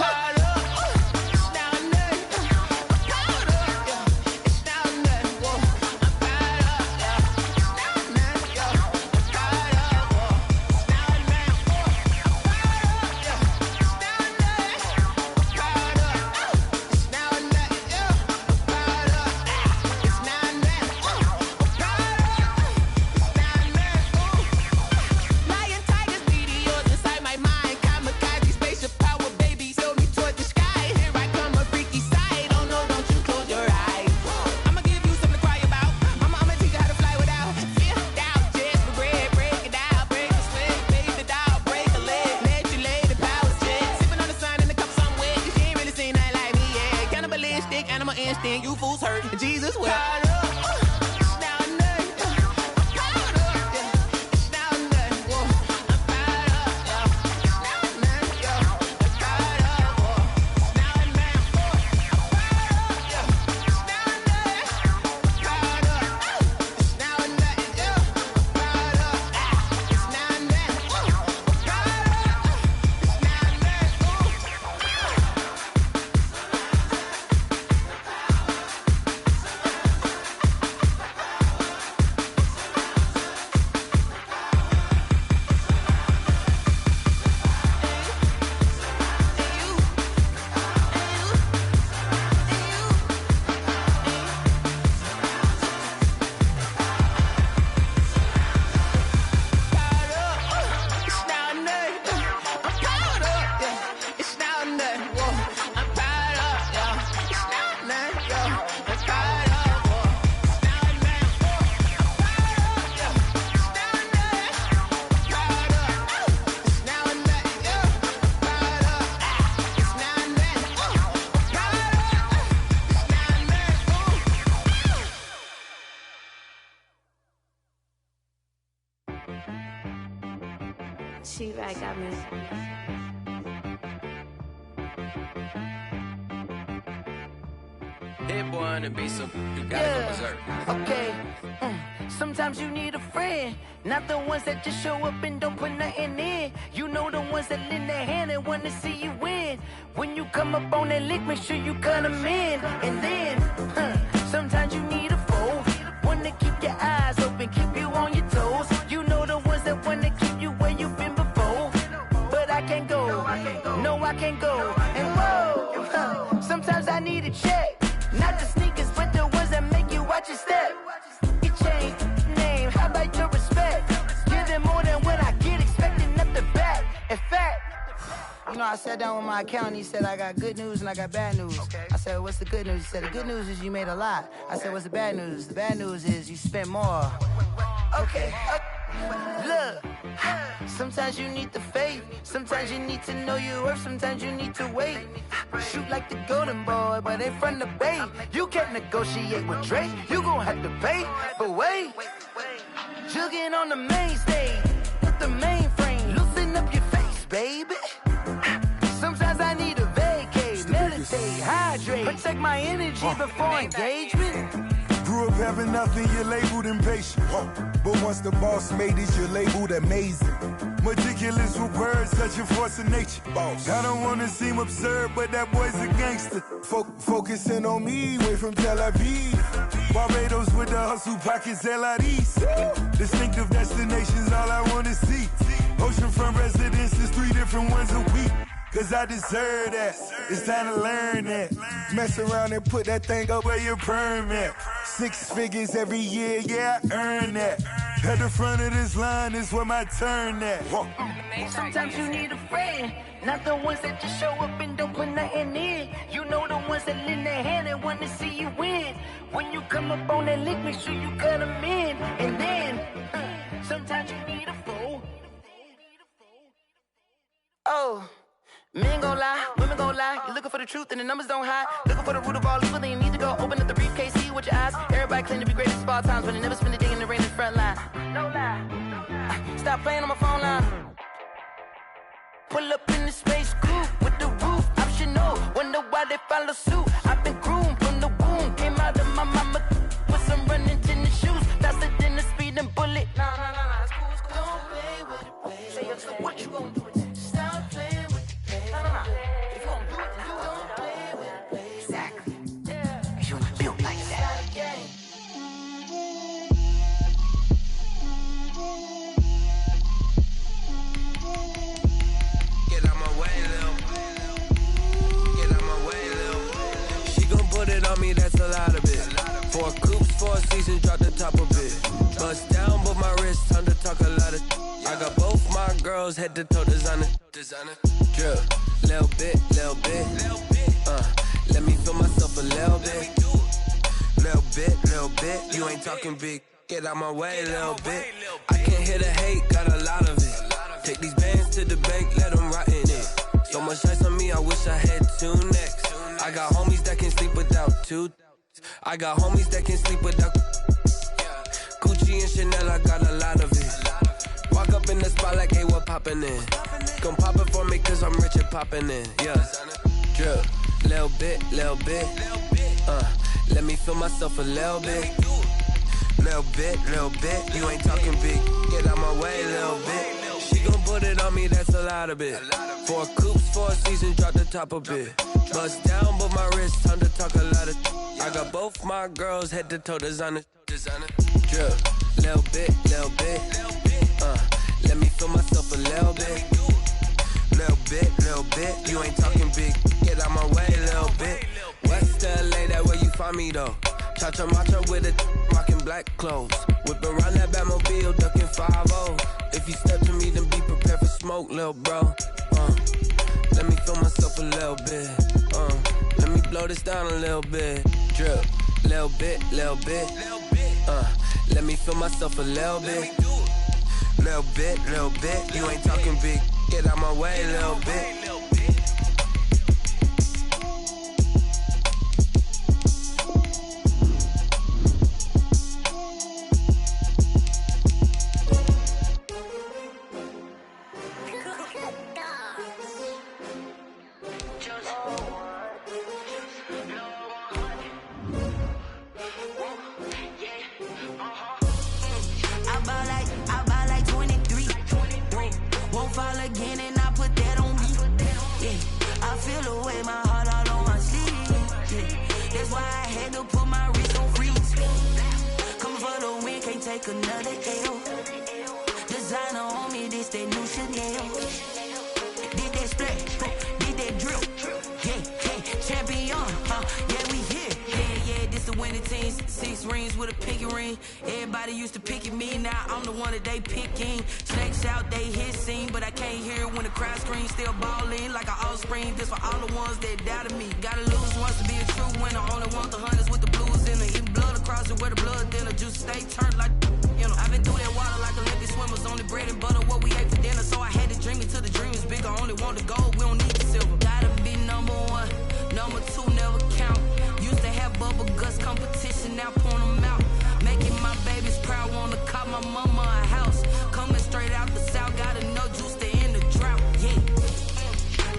Speaker 3: You fools hurt. Jesus will.
Speaker 7: T-Rag got me.
Speaker 2: Hit one and be some. You gotta go berserk.
Speaker 4: Okay. Sometimes you need a friend, not the ones that just show up and don't put nothing in. You know the ones that lend their hand and want to see you win. When you come up on that lick, make sure you cut them in. And then, sometimes you need a foe, one to keep your eyes open, keep you on your toes. You know the ones that want to keep you where you've been before. But I can't go, no I can't go. And whoa, sometimes I need a check. Not the sneakers, but the ones that make you watch your step. Your chain, name, how about your respect? Give them more than what I get, expecting nothing back. In fact, you know, I sat down with my accountant, he said, I got good news and I got bad news. Okay. I said, what's the good news? He said, the good news is you made a lot. I said, what's the bad news? The bad news is you spent more. Okay. Look, sometimes you need the faith, sometimes you need to know your worth, sometimes you need to wait. Shoot like the golden boy, but they from the bay. You can't negotiate with Drake, you gon' have to pay. But wait, jugging on the main stage, with the mainframe, loosen up your face, baby. Sometimes I need a vacate, meditate, hydrate, protect my energy before engagement.
Speaker 18: Grew up having nothing, you're labeled impatient. But once the boss made it, you're labeled amazing. Meticulous with words, such a force of nature. I don't wanna seem absurd, but that boy's a gangster. Focusing on me, way from Tel Aviv. Barbados with the hustle pockets, LIDs. Distinctive destinations, all I wanna see. Oceanfront residences, 3 different ones a week. Cause I deserve that, it's time to learn that. Mess around and put that thing up where your permit. 6 figures every year, yeah, I earn that. At the front of this line is where my turn at.
Speaker 4: Sometimes you need a friend, not the ones that just show up and don't put nothing in. You know the ones that lend their hand and want to see you win. When you come up on that lick, make sure you cut them in. And then, sometimes you need a foe. Oh. Men gon' lie, women gon' lie. You're looking for the truth and the numbers don't hide. Looking for the root of all evil, then you need to go open up the briefcase, see with your eyes. Everybody claim to be greatest of all times, but they never spend a day in the rain in the front line. No lie. Stop playing on my phone line. Pull up in the space coupe with the roof optional. Wonder why they follow suit. I've been groomed from the womb. Came out of my mama with some running tennis shoes. Faster than the speeding bullet. Nah, it's cool, it's cool. Don't play with it, play. Say, what you gon' do? Stop playing with it. If you gon' do it, then you don't play with it, play. Exactly. Yeah. You're not built like that.
Speaker 2: Get out my way, Lil. Get out my way, Lil. She gon' put it on me, that's a lot of it. 4 coops, 4 seasons, drop the top a bit. Bust down, but my wrist, time to talk a lot of. I got both my girls head to toe designer. Drip, little bit. Let me feel myself a little bit. Little bit. You ain't talking big. Get out my way, little bit. I can't hear the hate, got a lot of it. Take these bands to the bank, let them rot in it. So much ice on me, I wish I had 2 necks. I got homies that can sleep without 2. I got homies that can sleep without Gucci and Chanel, I got a lot of it. Walk up in the spot like, hey, what poppin' in? Gon' pop it for me cause I'm rich and poppin' in, yeah. Drip, little bit. Let me feel myself a little bit. Little bit. You ain't talking big. Get out my way, little bit. She gon' put it on me, that's a lot of it. 4 coops, 4 seasons, drop the top a bit. Bust down, but my wrist, time to talk a lot of. I got both my girls head to toe designer. Drip, little bit. Let me feel myself a little bit. Little bit. You ain't talking big. Get out my way, little bit. West LA, that where you find me though. Cha-cha matcha with a rockin' black clothes. Whip around that Batmobile, ducking 5-0. If you step to me, then be prepared for smoke, lil' bro. Let me feel myself a little bit. Let me blow this down a little bit. Drip, little bit. Let me feel myself a little bit. Little bit. You ain't talking big. Get out my way, little bit.
Speaker 4: take another L. Designer on me, this that new Chanel. Did that split, did that drill. Yeah, champion, yeah, we here. Yeah, this the winning team. 6 rings with a pinky ring. Everybody used to pick at me, now I'm the one that they picking. Snakes out, they hit scene, but I can't hear it when the crowd screams. Still ballin' like an offspring. This for all the ones that doubted me. Gotta lose once to be a true winner. Only want the hunters with the blues in it. Eating blood across it where the blood thinner. Juice stay turned like, you know. I've been through that water like Olympic swimmers. Only bread and butter, what we ate for dinner. So I had to dream it till the dream is bigger. Only want the gold, we don't need the silver. Gotta be number 1, number 2 never count. Used to have bubble guts competition, now point them out. Making my babies proud, wanna call my mama a house. Coming straight out the south, gotta know juice to end the drought. Yeah,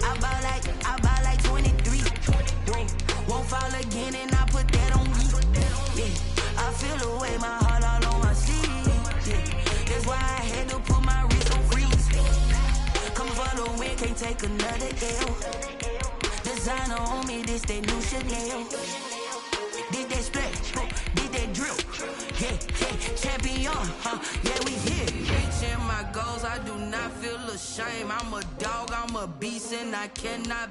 Speaker 4: I buy like 23. Won't fall again, and I put that on me. Yeah, I feel the way, my heart all on my sleeve. Yeah, that's why I had to put my wrist on freeze. Coming for the win, can't take another L. Designer on me, this that new Chanel. Did that split, did that drill. Yeah, champion, yeah, we here. Reaching my goals, I do not feel ashamed. I'm a dog, I'm a beast, and I cannot